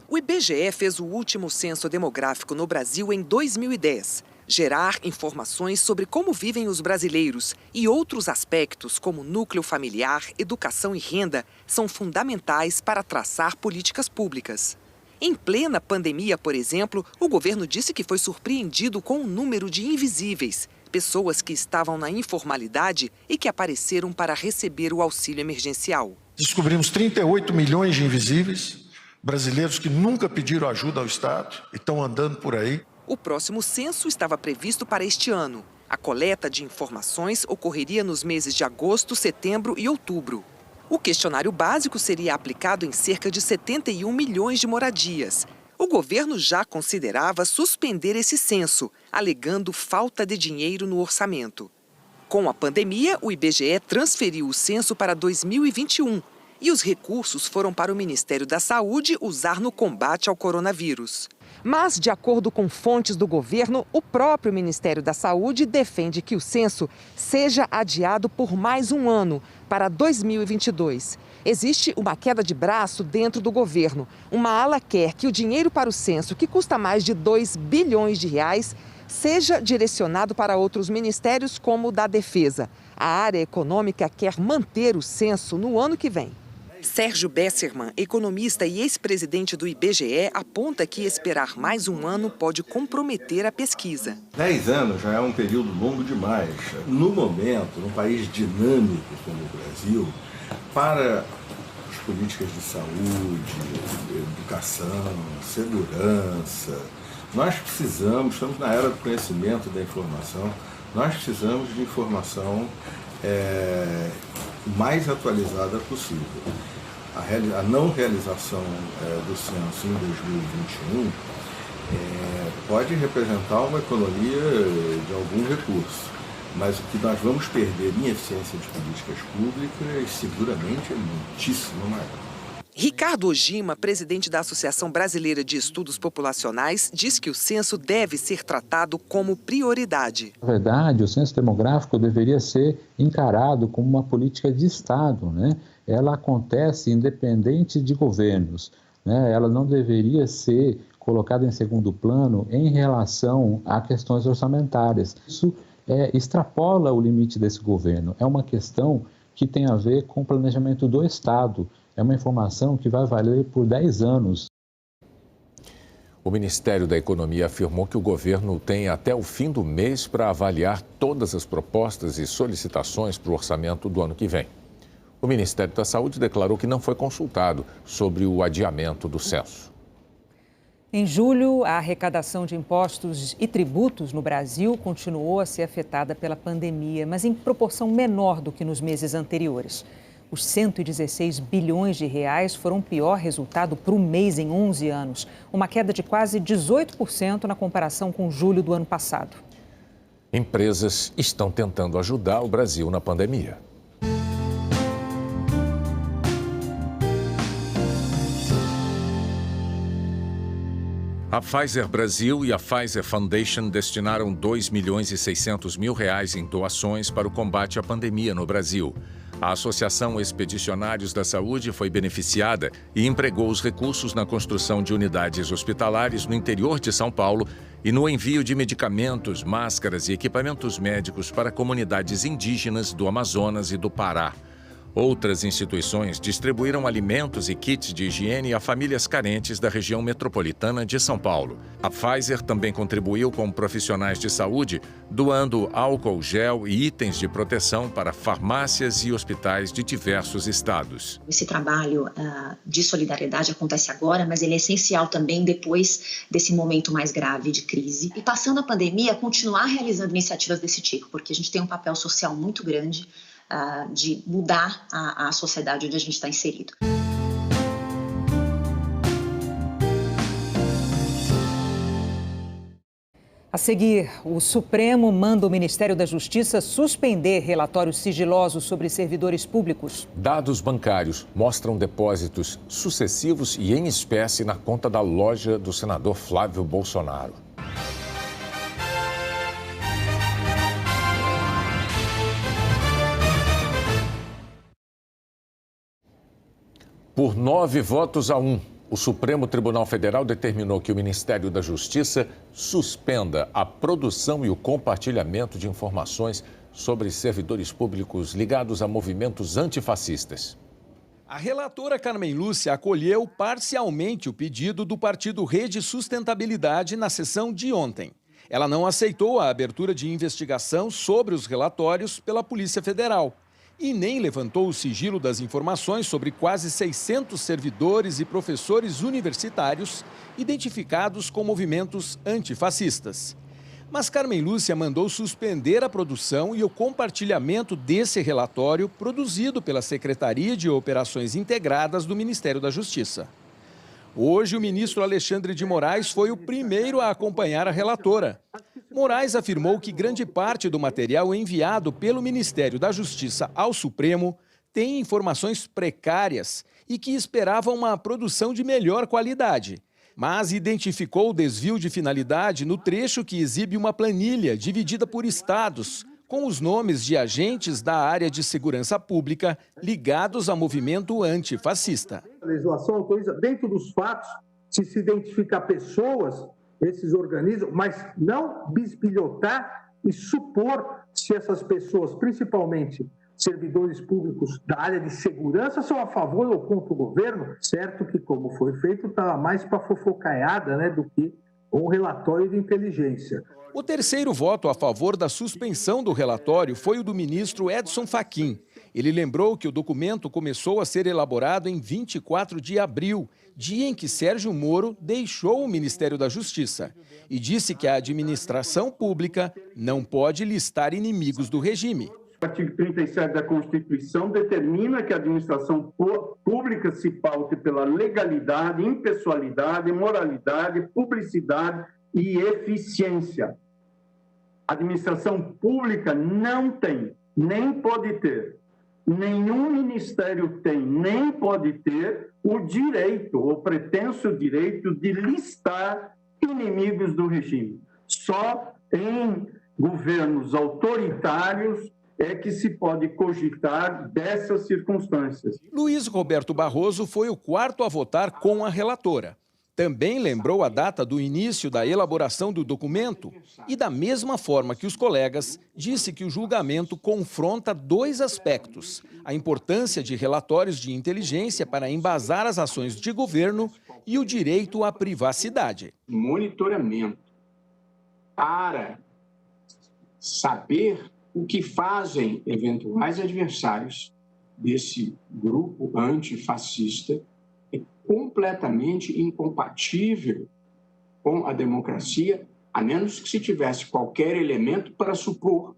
O IBGE fez o último censo demográfico no Brasil em 2010. Gerar informações sobre como vivem os brasileiros e outros aspectos como núcleo familiar, educação e renda são fundamentais para traçar políticas públicas. Em plena pandemia, por exemplo, o governo disse que foi surpreendido com o número de invisíveis, pessoas que estavam na informalidade e que apareceram para receber o auxílio emergencial. Descobrimos 38 milhões de invisíveis, brasileiros que nunca pediram ajuda ao Estado e estão andando por aí. O próximo censo estava previsto para este ano. A coleta de informações ocorreria nos meses de agosto, setembro e outubro. O questionário básico seria aplicado em cerca de 71 milhões de moradias. O governo já considerava suspender esse censo, alegando falta de dinheiro no orçamento. Com a pandemia, o IBGE transferiu o censo para 2021 e os recursos foram para o Ministério da Saúde usar no combate ao coronavírus. Mas, de acordo com fontes do governo, o próprio Ministério da Saúde defende que o censo seja adiado por mais um ano, para 2022. Existe uma queda de braço dentro do governo. Uma ala quer que o dinheiro para o censo, que custa mais de 2 bilhões de reais, seja direcionado para outros ministérios como o da Defesa. A área econômica quer manter o censo no ano que vem. Sérgio Besserman, economista e ex-presidente do IBGE, aponta que esperar mais um ano pode comprometer a pesquisa. 10 anos já é um período longo demais. No momento, num país dinâmico como o Brasil, para as políticas de saúde, educação, segurança, nós precisamos, estamos na era do conhecimento da informação, nós precisamos de informação mais atualizada possível. A não realização do censo em 2021 pode representar uma economia de algum recurso, mas o que nós vamos perder em eficiência de políticas públicas seguramente é muitíssimo maior. Ricardo Ojima, presidente da Associação Brasileira de Estudos Populacionais, diz que o censo deve ser tratado como prioridade. Na verdade, o censo demográfico deveria ser encarado como uma política de Estado, né? Ela acontece independente de governos, né? Ela não deveria ser colocada em segundo plano em relação a questões orçamentárias. Isso extrapola o limite desse governo. É uma questão que tem a ver com o planejamento do Estado. É uma informação que vai valer por 10 anos. O Ministério da Economia afirmou que o governo tem até o fim do mês para avaliar todas as propostas e solicitações para o orçamento do ano que vem. O Ministério da Saúde declarou que não foi consultado sobre o adiamento do censo. Em julho, a arrecadação de impostos e tributos no Brasil continuou a ser afetada pela pandemia, mas em proporção menor do que nos meses anteriores. Os 116 bilhões de reais foram o pior resultado para o mês em 11 anos, uma queda de quase 18% na comparação com julho do ano passado. Empresas estão tentando ajudar o Brasil na pandemia. A Pfizer Brasil e a Pfizer Foundation destinaram 2.600.000 reais em doações para o combate à pandemia no Brasil. A Associação Expedicionários da Saúde foi beneficiada e empregou os recursos na construção de unidades hospitalares no interior de São Paulo e no envio de medicamentos, máscaras e equipamentos médicos para comunidades indígenas do Amazonas e do Pará. Outras instituições distribuíram alimentos e kits de higiene a famílias carentes da região metropolitana de São Paulo. A Pfizer também contribuiu com profissionais de saúde, doando álcool gel e itens de proteção para farmácias e hospitais de diversos estados. Esse trabalho de solidariedade acontece agora, mas ele é essencial também depois desse momento mais grave de crise. E passando a pandemia, continuar realizando iniciativas desse tipo, porque a gente tem um papel social muito grande de mudar a sociedade onde a gente está inserido. A seguir, o Supremo manda o Ministério da Justiça suspender relatórios sigilosos sobre servidores públicos. Dados bancários mostram depósitos sucessivos e em espécie na conta da loja do senador Flávio Bolsonaro. Por 9 votos a 1, o Supremo Tribunal Federal determinou que o Ministério da Justiça suspenda a produção e o compartilhamento de informações sobre servidores públicos ligados a movimentos antifascistas. A relatora Carmen Lúcia acolheu parcialmente o pedido do partido Rede Sustentabilidade na sessão de ontem. Ela não aceitou a abertura de investigação sobre os relatórios pela Polícia Federal. E nem levantou o sigilo das informações sobre quase 600 servidores e professores universitários identificados com movimentos antifascistas. Mas Carmen Lúcia mandou suspender a produção e o compartilhamento desse relatório produzido pela Secretaria de Operações Integradas do Ministério da Justiça. Hoje, o ministro Alexandre de Moraes foi o primeiro a acompanhar a relatora. Moraes afirmou que grande parte do material enviado pelo Ministério da Justiça ao Supremo tem informações precárias e que esperava uma produção de melhor qualidade, mas identificou o desvio de finalidade no trecho que exibe uma planilha dividida por estados, com os nomes de agentes da área de segurança pública ligados ao movimento antifascista. A legislação autoriza, dentro dos fatos, se identificar pessoas, esses organismos, mas não bisbilhotar e supor se essas pessoas, principalmente servidores públicos da área de segurança são a favor ou contra o governo, certo que, como foi feito, está mais para fofocaiada, né, do que um relatório de inteligência. O terceiro voto a favor da suspensão do relatório foi o do ministro Edson Fachin. Ele lembrou que o documento começou a ser elaborado em 24 de abril, dia em que Sérgio Moro deixou o Ministério da Justiça, e disse que a administração pública não pode listar inimigos do regime. O artigo 37 da Constituição determina que a administração pública se paute pela legalidade, impessoalidade, moralidade, publicidade e eficiência. A administração pública não tem, nem pode ter, nenhum ministério tem, nem pode ter o direito, ou pretenso direito, de listar inimigos do regime. Só em governos autoritários é que se pode cogitar dessas circunstâncias. Luiz Roberto Barroso foi o quarto a votar com a relatora. Também lembrou a data do início da elaboração do documento e, da mesma forma que os colegas, disse que o julgamento confronta dois aspectos: a importância de relatórios de inteligência para embasar as ações de governo e o direito à privacidade. Monitoramento para saber o que fazem eventuais adversários desse grupo antifascista é completamente incompatível com a democracia, a menos que se tivesse qualquer elemento para supor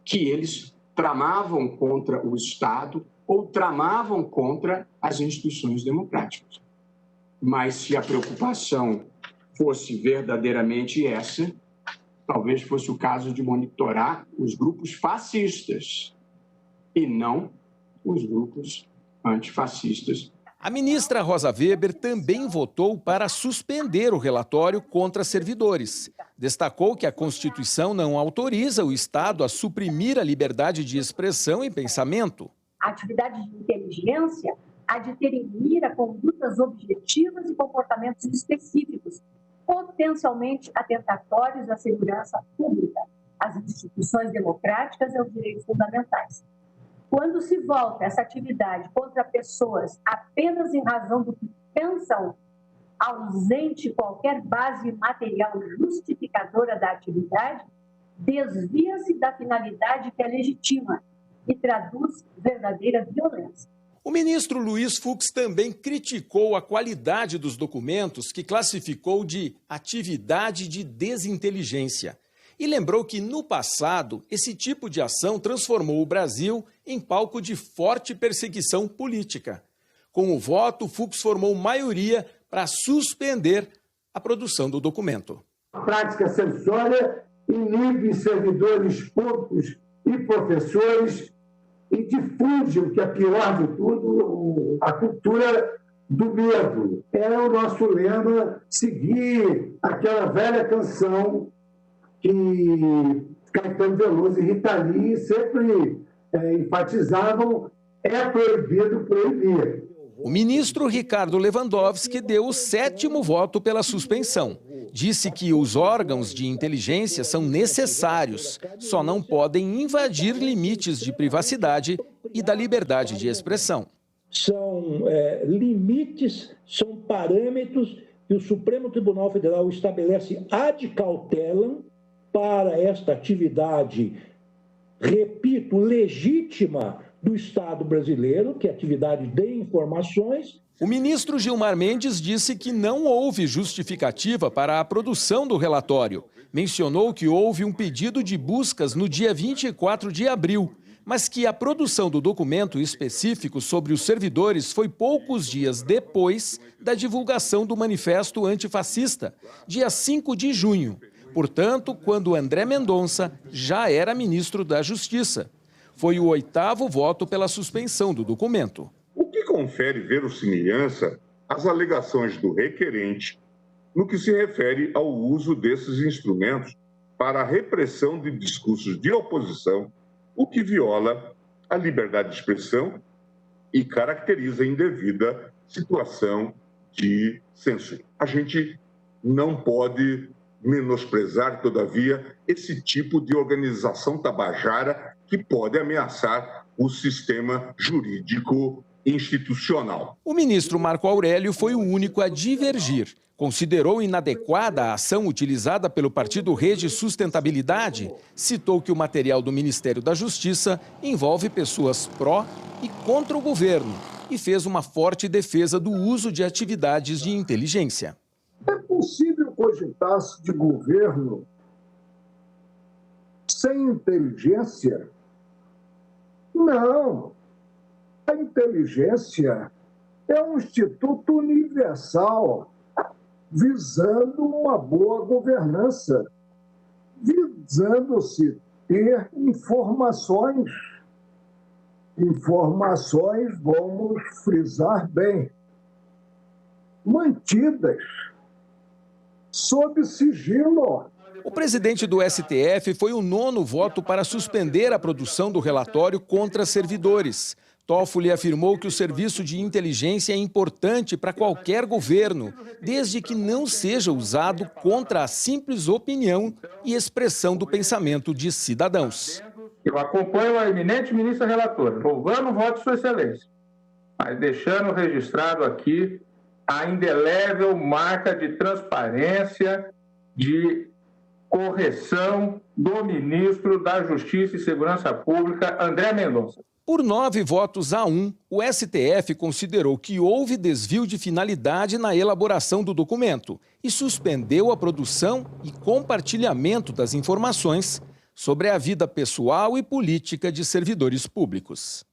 que eles tramavam contra o Estado ou tramavam contra as instituições democráticas. Mas se a preocupação fosse verdadeiramente essa, talvez fosse o caso de monitorar os grupos fascistas e não os grupos antifascistas. A ministra Rosa Weber também votou para suspender o relatório contra servidores. Destacou que a Constituição não autoriza o Estado a suprimir a liberdade de expressão e pensamento. A atividade de inteligência há de ter em mira condutas objetivas e comportamentos específicos, potencialmente atentatórios à segurança pública, às instituições democráticas e aos direitos fundamentais. Quando se volta essa atividade contra pessoas apenas em razão do que pensam, ausente qualquer base material justificadora da atividade, desvia-se da finalidade que a legitima e traduz verdadeira violência. O ministro Luiz Fux também criticou a qualidade dos documentos que classificou de atividade de desinteligência. E lembrou que, no passado, esse tipo de ação transformou o Brasil em palco de forte perseguição política. Com o voto, Fux formou maioria para suspender a produção do documento. A prática censória inibe servidores públicos e professores e difunde, o que é pior de tudo, a cultura do medo. É o nosso lema seguir aquela velha canção que Caetano Veloso e Rita Lee sempre enfatizavam: é proibido proibir. O ministro Ricardo Lewandowski deu o 7º voto pela suspensão. Disse que os órgãos de inteligência são necessários, só não podem invadir limites de privacidade e da liberdade de expressão. São limites, são parâmetros que o Supremo Tribunal Federal estabelece ad cautelam para esta atividade, repito, legítima do Estado brasileiro, que é a atividade de informações. O ministro Gilmar Mendes disse que não houve justificativa para a produção do relatório. Mencionou que houve um pedido de buscas no dia 24 de abril, mas que a produção do documento específico sobre os servidores foi poucos dias depois da divulgação do manifesto antifascista, dia 5 de junho. Portanto, quando André Mendonça já era ministro da Justiça. Foi o 8º voto pela suspensão do documento. O que confere verossimilhança às alegações do requerente no que se refere ao uso desses instrumentos para a repressão de discursos de oposição, o que viola a liberdade de expressão e caracteriza a indevida situação de censura. A gente não pode menosprezar, todavia, esse tipo de organização tabajara que pode ameaçar o sistema jurídico institucional. O ministro Marco Aurélio foi o único a divergir. Considerou inadequada a ação utilizada pelo partido Rede Sustentabilidade, citou que o material do Ministério da Justiça envolve pessoas pró e contra o governo e fez uma forte defesa do uso de atividades de inteligência. É possível cogitar-se de governo sem inteligência? Não. A inteligência é um instituto universal visando uma boa governança, visando-se ter informações. Informações, vamos frisar bem, mantidas sob sigilo. O presidente do STF foi o 9º voto para suspender a produção do relatório contra servidores. Toffoli afirmou que o serviço de inteligência é importante para qualquer governo, desde que não seja usado contra a simples opinião e expressão do pensamento de cidadãos. Eu acompanho a eminente ministra relatora, louvando o voto de Sua Excelência, mas deixando registrado aqui a indelével marca de transparência, de correção do ministro da Justiça e Segurança Pública, André Mendonça. Por 9 votos a 1, o STF considerou que houve desvio de finalidade na elaboração do documento e suspendeu a produção e compartilhamento das informações sobre a vida pessoal e política de servidores públicos.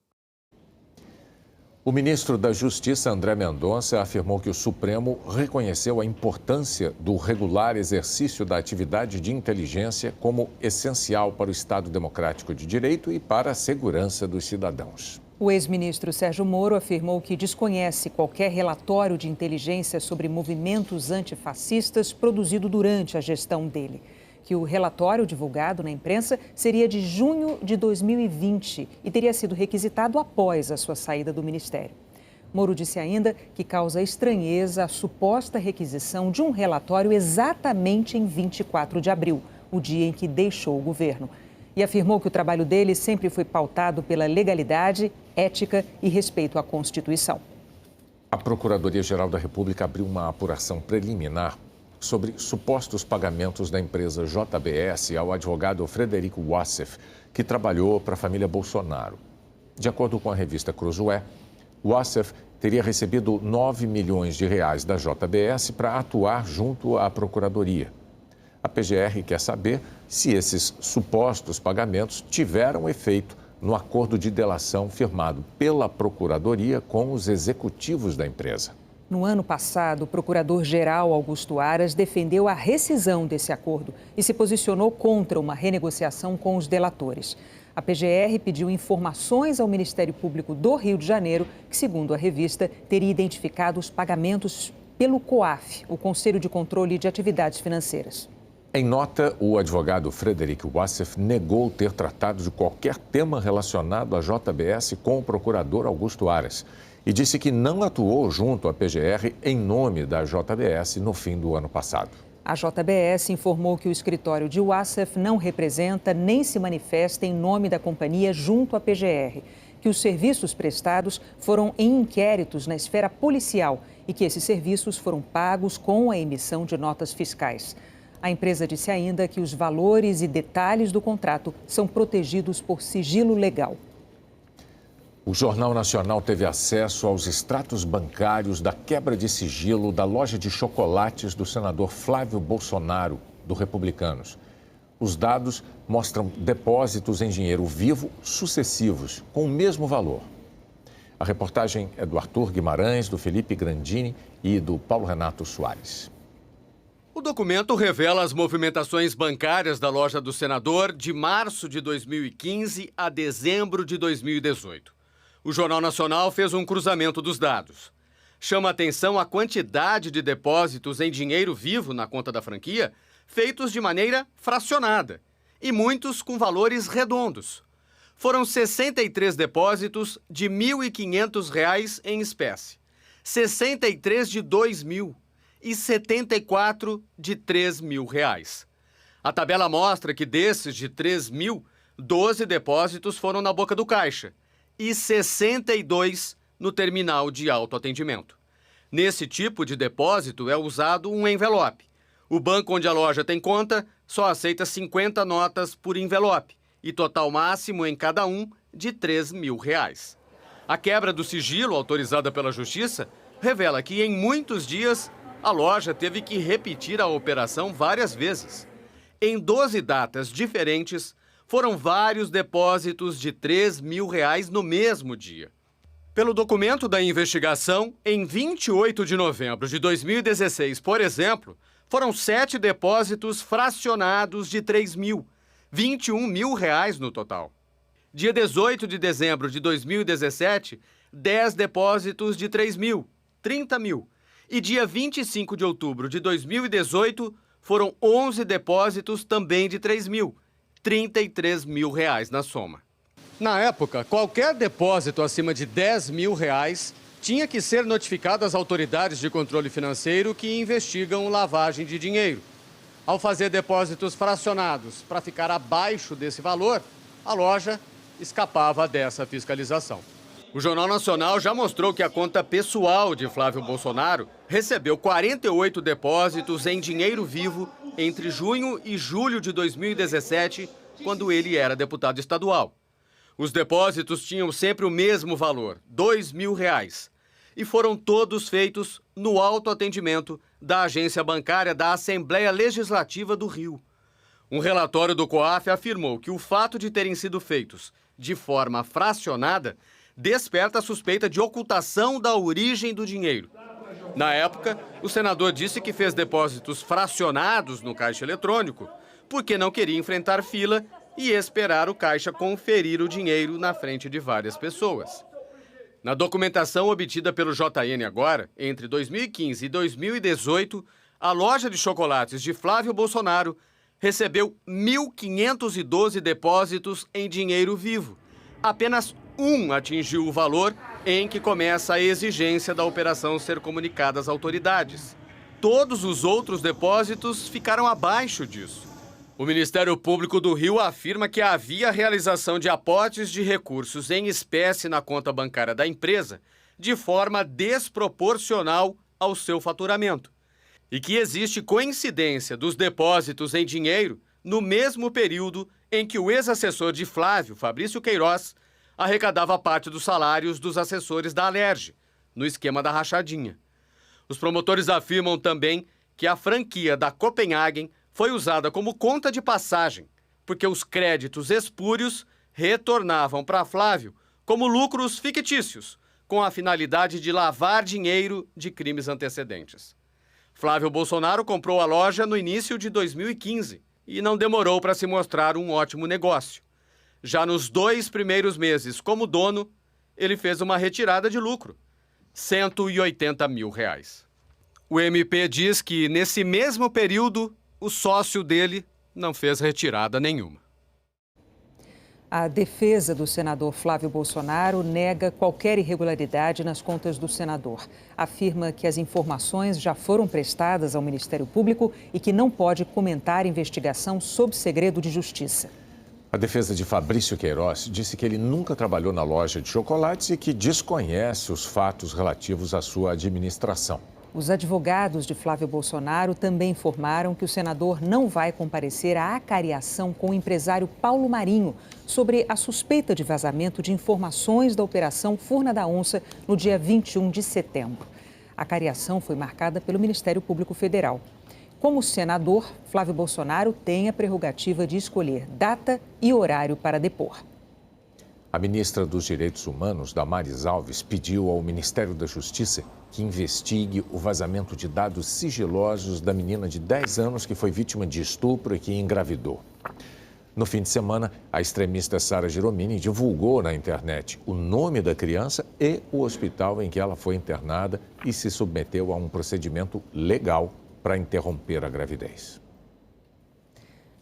O ministro da Justiça, André Mendonça, afirmou que o Supremo reconheceu a importância do regular exercício da atividade de inteligência como essencial para o Estado Democrático de Direito e para a segurança dos cidadãos. O ex-ministro Sérgio Moro afirmou que desconhece qualquer relatório de inteligência sobre movimentos antifascistas produzido durante a gestão dele. Que o relatório divulgado na imprensa seria de junho de 2020 e teria sido requisitado após a sua saída do ministério. Moro disse ainda que causa estranheza a suposta requisição de um relatório exatamente em 24 de abril, o dia em que deixou o governo. E afirmou que o trabalho dele sempre foi pautado pela legalidade, ética e respeito à Constituição. A Procuradoria-Geral da República abriu uma apuração preliminar sobre supostos pagamentos da empresa JBS ao advogado Frederico Wassef, que trabalhou para a família Bolsonaro. De acordo com a revista Cruzoé, Wassef teria recebido 9 milhões de reais da JBS para atuar junto à Procuradoria. A PGR quer saber se esses supostos pagamentos tiveram efeito no acordo de delação firmado pela Procuradoria com os executivos da empresa. No ano passado, o procurador-geral Augusto Aras defendeu a rescisão desse acordo e se posicionou contra uma renegociação com os delatores. A PGR pediu informações ao Ministério Público do Rio de Janeiro, que, segundo a revista, teria identificado os pagamentos pelo COAF, o Conselho de Controle de Atividades Financeiras. Em nota, o advogado Frederico Wassef negou ter tratado de qualquer tema relacionado à JBS com o procurador Augusto Aras e disse que não atuou junto à PGR em nome da JBS no fim do ano passado. A JBS informou que o escritório de Wassef não representa nem se manifesta em nome da companhia junto à PGR, que os serviços prestados foram em inquéritos na esfera policial e que esses serviços foram pagos com a emissão de notas fiscais. A empresa disse ainda que os valores e detalhes do contrato são protegidos por sigilo legal. O Jornal Nacional teve acesso aos extratos bancários da quebra de sigilo da loja de chocolates do senador Flávio Bolsonaro, do Republicanos. Os dados mostram depósitos em dinheiro vivo sucessivos, com o mesmo valor. A reportagem é do Arthur Guimarães, do Felipe Grandini e do Paulo Renato Soares. O documento revela as movimentações bancárias da loja do senador de março de 2015 a dezembro de 2018. O Jornal Nacional fez um cruzamento dos dados. Chama atenção a quantidade de depósitos em dinheiro vivo na conta da franquia, feitos de maneira fracionada, e muitos com valores redondos. Foram 63 depósitos de R$ 1.500 em espécie, 63 de R$ 2.000 e 74 de R$3.000. A tabela mostra que desses de 3.000, 12 depósitos foram na boca do caixa e 62 no terminal de autoatendimento. Nesse tipo de depósito é usado um envelope. O banco onde a loja tem conta só aceita 50 notas por envelope e total máximo em cada um de R$3.000. A quebra do sigilo autorizada pela Justiça revela que em muitos dias a loja teve que repetir a operação várias vezes. Em 12 datas diferentes, foram vários depósitos de R$3.000 no mesmo dia. Pelo documento da investigação, em 28 de novembro de 2016, por exemplo, foram 7 depósitos fracionados de R$3.000, R$21.000 no total. Dia 18 de dezembro de 2017, 10 depósitos de R$3.000, R$30.000. E dia 25 de outubro de 2018, foram 11 depósitos também de R$3.000, R$33.000 na soma. Na época, qualquer depósito acima de R$10.000 tinha que ser notificado às autoridades de controle financeiro que investigam lavagem de dinheiro. Ao fazer depósitos fracionados para ficar abaixo desse valor, a loja escapava dessa fiscalização. O Jornal Nacional já mostrou que a conta pessoal de Flávio Bolsonaro recebeu 48 depósitos em dinheiro vivo entre junho e julho de 2017, quando ele era deputado estadual. Os depósitos tinham sempre o mesmo valor, R$2.000, e foram todos feitos no autoatendimento da agência bancária da Assembleia Legislativa do Rio. Um relatório do COAF afirmou que o fato de terem sido feitos de forma fracionada desperta a suspeita de ocultação da origem do dinheiro. Na época, o senador disse que fez depósitos fracionados no caixa eletrônico porque não queria enfrentar fila e esperar o caixa conferir o dinheiro na frente de várias pessoas. Na documentação obtida pelo JN agora, entre 2015 e 2018, a loja de chocolates de Flávio Bolsonaro recebeu 1.512 depósitos em dinheiro vivo. Apenas um atingiu o valor em que começa a exigência da operação ser comunicada às autoridades. Todos os outros depósitos ficaram abaixo disso. O Ministério Público do Rio afirma que havia realização de aportes de recursos em espécie na conta bancária da empresa de forma desproporcional ao seu faturamento e que existe coincidência dos depósitos em dinheiro no mesmo período em que o ex-assessor de Flávio, Fabrício Queiroz, arrecadava parte dos salários dos assessores da Alerj, no esquema da rachadinha. Os promotores afirmam também que a franquia da Copenhagen foi usada como conta de passagem, porque os créditos espúrios retornavam para Flávio como lucros fictícios, com a finalidade de lavar dinheiro de crimes antecedentes. Flávio Bolsonaro comprou a loja no início de 2015 e não demorou para se mostrar um ótimo negócio. Já nos 2 primeiros meses como dono, ele fez uma retirada de lucro, R$180.000. O MP diz que, nesse mesmo período, o sócio dele não fez retirada nenhuma. A defesa do senador Flávio Bolsonaro nega qualquer irregularidade nas contas do senador. Afirma que as informações já foram prestadas ao Ministério Público e que não pode comentar a investigação sob segredo de justiça. A defesa de Fabrício Queiroz disse que ele nunca trabalhou na loja de chocolates e que desconhece os fatos relativos à sua administração. Os advogados de Flávio Bolsonaro também informaram que o senador não vai comparecer à acariação com o empresário Paulo Marinho sobre a suspeita de vazamento de informações da Operação Furna da Onça no dia 21 de setembro. A acariação foi marcada pelo Ministério Público Federal. Como senador, Flávio Bolsonaro tem a prerrogativa de escolher data e horário para depor. A ministra dos Direitos Humanos, Damares Alves, pediu ao Ministério da Justiça que investigue o vazamento de dados sigilosos da menina de 10 anos que foi vítima de estupro e que engravidou. No fim de semana, a extremista Sara Giromini divulgou na internet o nome da criança e o hospital em que ela foi internada e se submeteu a um procedimento legal para interromper a gravidez.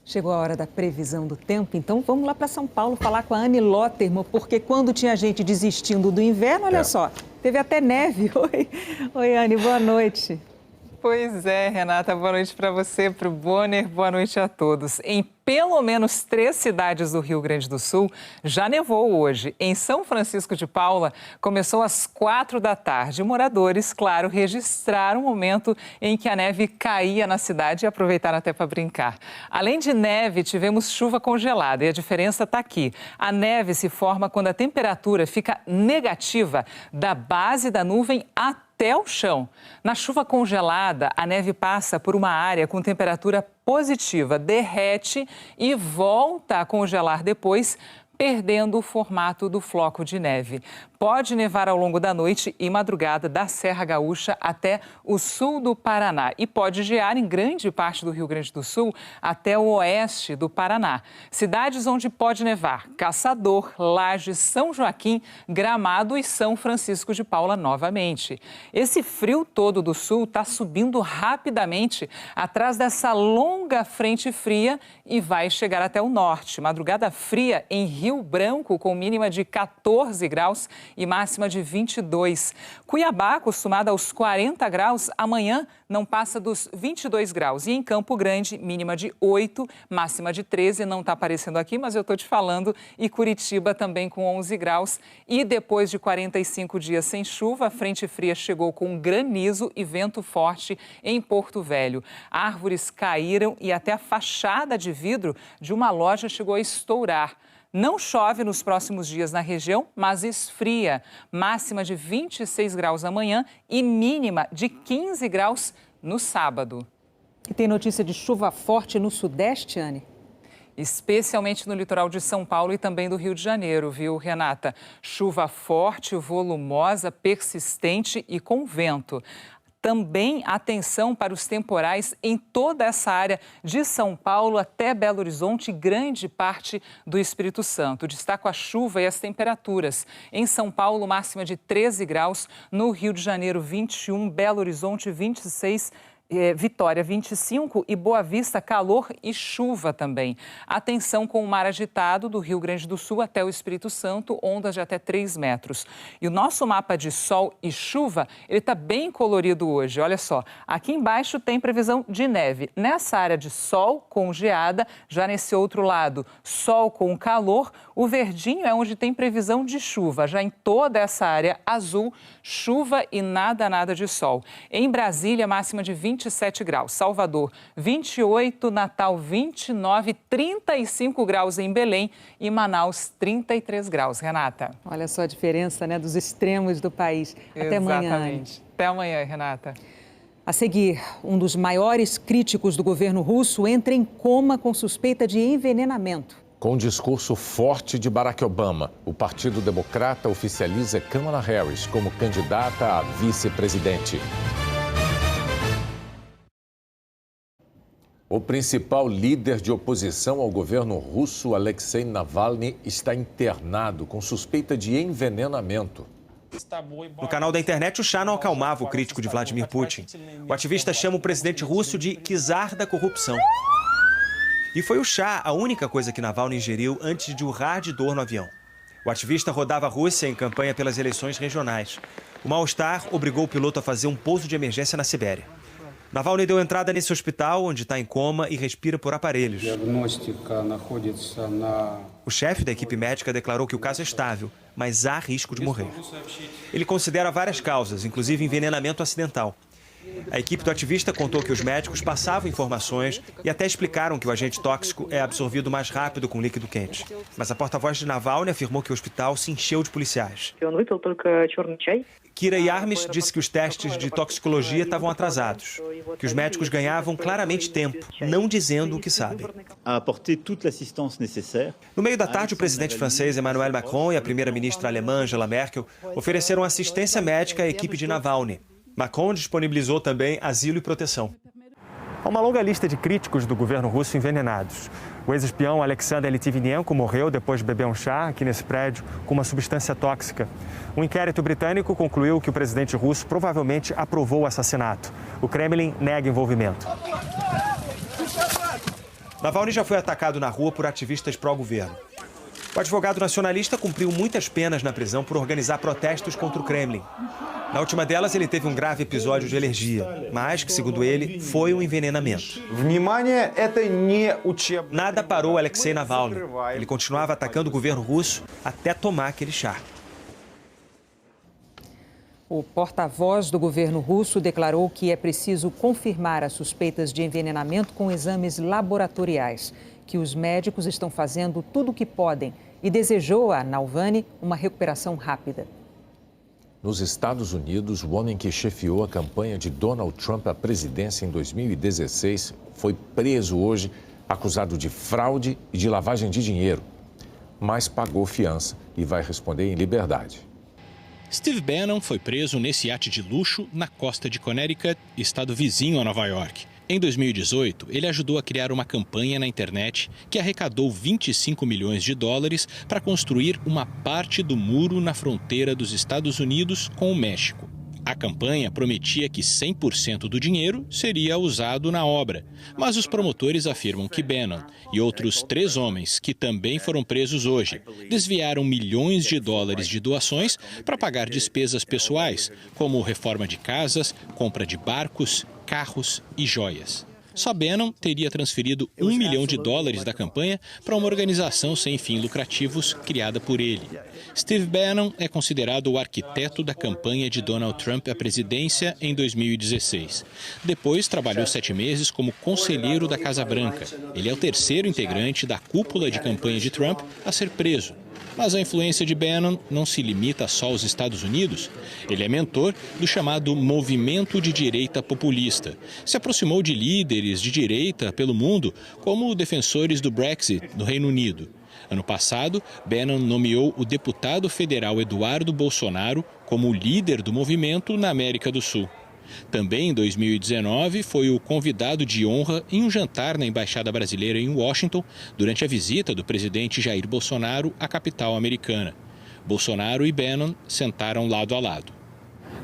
Chegou a hora da previsão do tempo, então vamos lá para São Paulo falar com a Anne Lotterman, porque quando tinha gente desistindo do inverno, olha só, teve até neve. Oi, Anne, boa noite. Pois é, Renata, boa noite para você, para o Bonner, boa noite a todos. Em pelo menos 3 cidades do Rio Grande do Sul já nevou hoje. Em São Francisco de Paula, começou às 4 da tarde. Moradores, claro, registraram o momento em que a neve caía na cidade e aproveitaram até para brincar. Além de neve, tivemos chuva congelada e a diferença está aqui. A neve se forma quando a temperatura fica negativa da base da nuvem até o chão. Na chuva congelada, a neve passa por uma área com temperatura positiva, derrete e volta a congelar depois, perdendo o formato do floco de neve. Pode nevar ao longo da noite e madrugada da Serra Gaúcha até o sul do Paraná e pode gear em grande parte do Rio Grande do Sul até o oeste do Paraná. Cidades onde pode nevar: Caçador, Lages, São Joaquim, Gramado e São Francisco de Paula novamente. Esse frio todo do sul está subindo rapidamente atrás dessa longa frente fria e vai chegar até o norte. Madrugada fria em Rio Branco com mínima de 14 graus e máxima de 22. Cuiabá, acostumada aos 40 graus, amanhã não passa dos 22 graus. E em Campo Grande, mínima de 8, máxima de 13. Não está aparecendo aqui, mas eu estou te falando. E Curitiba também com 11 graus. E depois de 45 dias sem chuva, a frente fria chegou com granizo e vento forte em Porto Velho. Árvores caíram e até a fachada de vidro de uma loja chegou a estourar. Não chove nos próximos dias na região, mas esfria. Máxima de 26 graus amanhã e mínima de 15 graus no sábado. E tem notícia de chuva forte no Sudeste, Anne? Especialmente no litoral de São Paulo e também do Rio de Janeiro, viu, Renata? Chuva forte, volumosa, persistente e com vento. Também atenção para os temporais em toda essa área de São Paulo até Belo Horizonte e grande parte do Espírito Santo. Destaco a chuva e as temperaturas. Em São Paulo, máxima de 13 graus. No Rio de Janeiro, 21. Belo Horizonte, 26. Vitória, 25 e Boa Vista, calor e chuva também. Atenção com o mar agitado do Rio Grande do Sul até o Espírito Santo, ondas de até 3 metros. E o nosso mapa de sol e chuva, ele está bem colorido hoje. Olha só, aqui embaixo tem previsão de neve. Nessa área de sol com geada, já nesse outro lado, sol com calor. O verdinho é onde tem previsão de chuva. Já em toda essa área azul, chuva e nada de sol. Em Brasília, máxima de 27 graus. Salvador, 28. Natal, 29. 35 graus em Belém e Manaus, 33 graus. Renata. Olha só a diferença, né, dos extremos do país. Até amanhã. Exatamente. Até amanhã, Renata. A seguir, um dos maiores críticos do governo russo entra em coma com suspeita de envenenamento. Com um discurso forte de Barack Obama, o Partido Democrata oficializa Kamala Harris como candidata a vice-presidente. O principal líder de oposição ao governo russo, Alexei Navalny, está internado com suspeita de envenenamento. No canal da internet, o Shah não acalmava o crítico de Vladimir Putin. O ativista chama o presidente russo de czar da corrupção. E foi o chá a única coisa que Navalny ingeriu antes de urrar de dor no avião. O ativista rodava a Rússia em campanha pelas eleições regionais. O mal-estar obrigou o piloto a fazer um pouso de emergência na Sibéria. Navalny deu entrada nesse hospital, onde está em coma e respira por aparelhos. O chefe da equipe médica declarou que o caso é estável, mas há risco de morrer. Ele considera várias causas, inclusive envenenamento acidental. A equipe do ativista contou que os médicos passavam informações e até explicaram que o agente tóxico é absorvido mais rápido com líquido quente. Mas a porta-voz de Navalny afirmou que o hospital se encheu de policiais. Kira Yarmish disse que os testes de toxicologia estavam atrasados, que os médicos ganhavam claramente tempo, não dizendo o que sabem. No meio da tarde, o presidente francês Emmanuel Macron e a primeira-ministra alemã Angela Merkel ofereceram assistência médica à equipe de Navalny. Macron disponibilizou também asilo e proteção. Há uma longa lista de críticos do governo russo envenenados. O ex-espião Alexander Litvinenko morreu depois de beber um chá aqui nesse prédio com uma substância tóxica. Um inquérito britânico concluiu que o presidente russo provavelmente aprovou o assassinato. O Kremlin nega envolvimento. Navalny já foi atacado na rua por ativistas pró-governo. O advogado nacionalista cumpriu muitas penas na prisão por organizar protestos contra o Kremlin. Na última delas, ele teve um grave episódio de alergia, mas que, segundo ele, foi um envenenamento. Nada parou Alexei Navalny. Ele continuava atacando o governo russo até tomar aquele chá. O porta-voz do governo russo declarou que é preciso confirmar as suspeitas de envenenamento com exames laboratoriais, que os médicos estão fazendo tudo o que podem e desejou a Navalny uma recuperação rápida. Nos Estados Unidos, o homem que chefiou a campanha de Donald Trump à presidência em 2016 foi preso hoje, acusado de fraude e de lavagem de dinheiro, mas pagou fiança e vai responder em liberdade. Steve Bannon foi preso nesse iate de luxo na costa de Connecticut, estado vizinho a Nova York. Em 2018, ele ajudou a criar uma campanha na internet que arrecadou 25 milhões de dólares para construir uma parte do muro na fronteira dos Estados Unidos com o México. A campanha prometia que 100% do dinheiro seria usado na obra, mas os promotores afirmam que Bannon e outros 3 homens, que também foram presos hoje, desviaram milhões de dólares de doações para pagar despesas pessoais, como reforma de casas, compra de barcos, carros e joias. Só Bannon teria transferido $1 milhão da campanha para uma organização sem fins lucrativos criada por ele. Steve Bannon é considerado o arquiteto da campanha de Donald Trump à presidência em 2016. Depois, trabalhou 7 meses como conselheiro da Casa Branca. Ele é o 3º integrante da cúpula de campanha de Trump a ser preso. Mas a influência de Bannon não se limita só aos Estados Unidos. Ele é mentor do chamado movimento de direita populista. Se aproximou de líderes de direita pelo mundo, como defensores do Brexit no Reino Unido. Ano passado, Bannon nomeou o deputado federal Eduardo Bolsonaro como líder do movimento na América do Sul. Também em 2019, foi o convidado de honra em um jantar na Embaixada Brasileira em Washington, durante a visita do presidente Jair Bolsonaro à capital americana. Bolsonaro e Bannon sentaram lado a lado.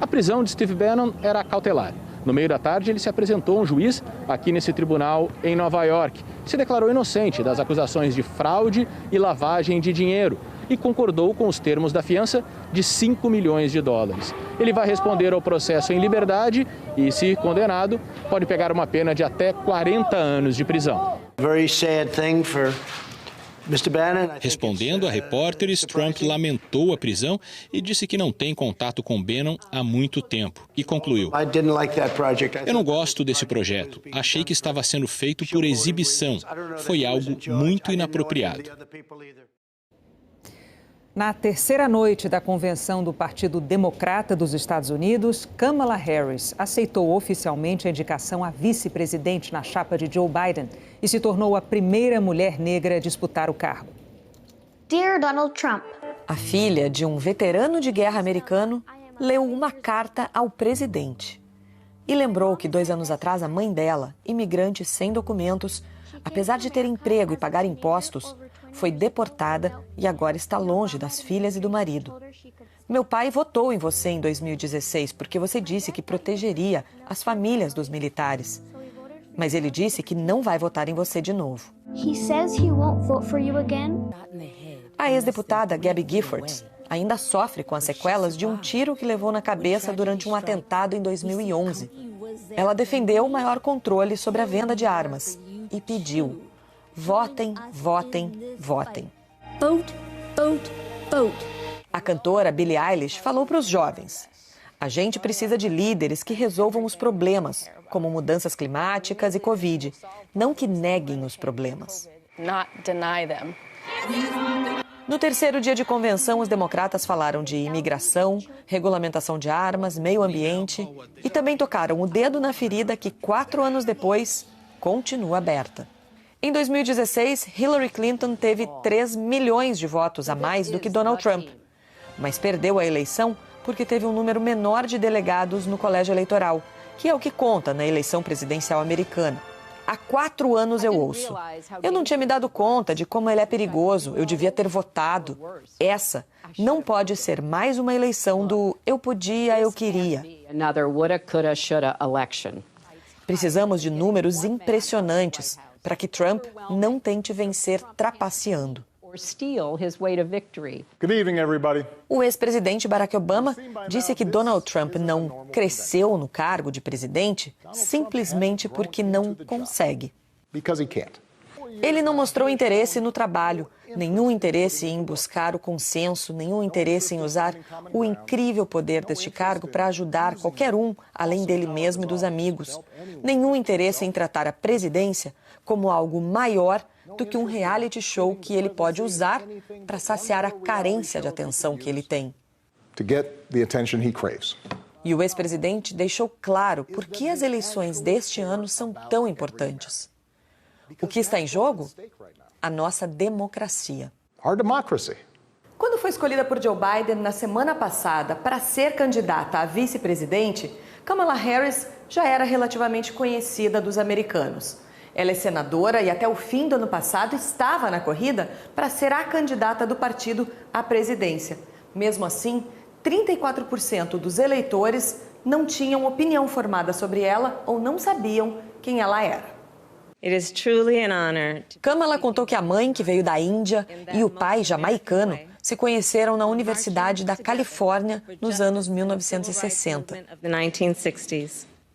A prisão de Steve Bannon era cautelar. No meio da tarde, ele se apresentou a um juiz aqui nesse tribunal em Nova York. Se declarou inocente das acusações de fraude e lavagem de dinheiro e concordou com os termos da fiança de $5 milhões. Ele vai responder ao processo em liberdade e, se condenado, pode pegar uma pena de até 40 anos de prisão. Respondendo a repórteres, Trump lamentou a prisão e disse que não tem contato com Bannon há muito tempo. E concluiu: "Eu não gosto desse projeto. Achei que estava sendo feito por exibição. Foi algo muito inapropriado." Na terceira noite da convenção do Partido Democrata dos Estados Unidos, Kamala Harris aceitou oficialmente a indicação a vice-presidente na chapa de Joe Biden e se tornou a primeira mulher negra a disputar o cargo. Dear Donald Trump. A filha de um veterano de guerra americano leu uma carta ao presidente e lembrou que 2 anos atrás a mãe dela, imigrante sem documentos, apesar de ter emprego e pagar impostos, foi deportada e agora está longe das filhas e do marido. Meu pai votou em você em 2016 porque você disse que protegeria as famílias dos militares. Mas ele disse que não vai votar em você de novo. A ex-deputada Gabby Giffords ainda sofre com as sequelas de um tiro que levou na cabeça durante um atentado em 2011. Ela defendeu o maior controle sobre a venda de armas e pediu: votem, votem, votem. Vote, vote, vote. A cantora Billie Eilish falou para os jovens: a gente precisa de líderes que resolvam os problemas, como mudanças climáticas e Covid, não que neguem os problemas. Not deny them. No terceiro dia de convenção, os democratas falaram de imigração, regulamentação de armas, meio ambiente e também tocaram o dedo na ferida que 4 anos depois continua aberta. Em 2016, Hillary Clinton teve 3 milhões de votos a mais do que Donald Trump, mas perdeu a eleição porque teve um número menor de delegados no colégio eleitoral, que é o que conta na eleição presidencial americana. Há 4 anos eu ouço: eu não tinha me dado conta de como ele é perigoso, eu devia ter votado. Essa não pode ser mais uma eleição do eu podia, eu queria. Precisamos de números impressionantes para que Trump não tente vencer trapaceando. Good evening, everybody. O ex-presidente Barack Obama disse que Donald Trump não cresceu no cargo de presidente simplesmente porque não consegue. Because he can't. Ele não mostrou interesse no trabalho, nenhum interesse em buscar o consenso, nenhum interesse em usar o incrível poder deste cargo para ajudar qualquer um, além dele mesmo e dos amigos. Nenhum interesse em tratar a presidência como algo maior do que um reality show que ele pode usar para saciar a carência de atenção que ele tem. To get the attention he craves. E o ex-presidente deixou claro por que as eleições deste ano são tão importantes. O que está em jogo? A nossa democracia. Our democracy. Quando foi escolhida por Joe Biden na semana passada para ser candidata a vice-presidente, Kamala Harris já era relativamente conhecida dos americanos. Ela é senadora e até o fim do ano passado estava na corrida para ser a candidata do partido à presidência. Mesmo assim, 34% dos eleitores não tinham opinião formada sobre ela ou não sabiam quem ela era. Kamala contou que a mãe, que veio da Índia, e o pai, jamaicano, se conheceram na Universidade da Califórnia nos anos 1960.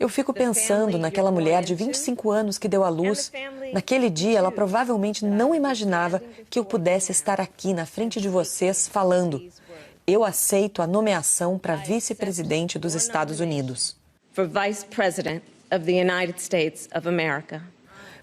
Eu fico pensando naquela mulher de 25 anos que deu à luz. Naquele dia, ela provavelmente não imaginava que eu pudesse estar aqui na frente de vocês falando: eu aceito a nomeação para vice-presidente dos Estados Unidos.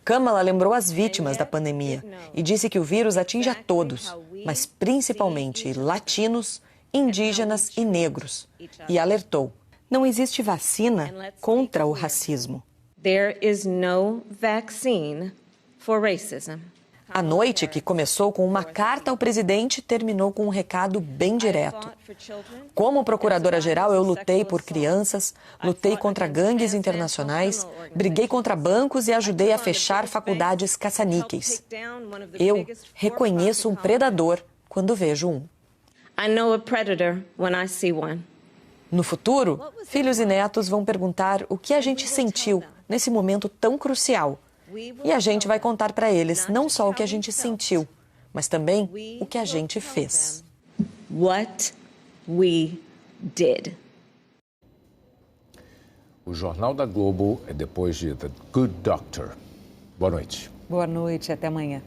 Kamala lembrou as vítimas da pandemia e disse que o vírus atinge a todos, mas principalmente latinos, indígenas e negros. E alertou: não existe vacina contra o racismo. There is no vaccine for racism. A noite, que começou com uma carta ao presidente, terminou com um recado bem direto. Como procuradora-geral, eu lutei por crianças, lutei contra gangues internacionais, briguei contra bancos e ajudei a fechar faculdades caça-níqueis. Eu reconheço um predador quando vejo um. I know a predator when I see one. No futuro, filhos e netos vão perguntar o que a gente sentiu nesse momento tão crucial. E a gente vai contar para eles não só o que a gente sentiu, mas também o que a gente fez. What we did. O Jornal da Globo é depois de The Good Doctor. Boa noite. Boa noite, até amanhã.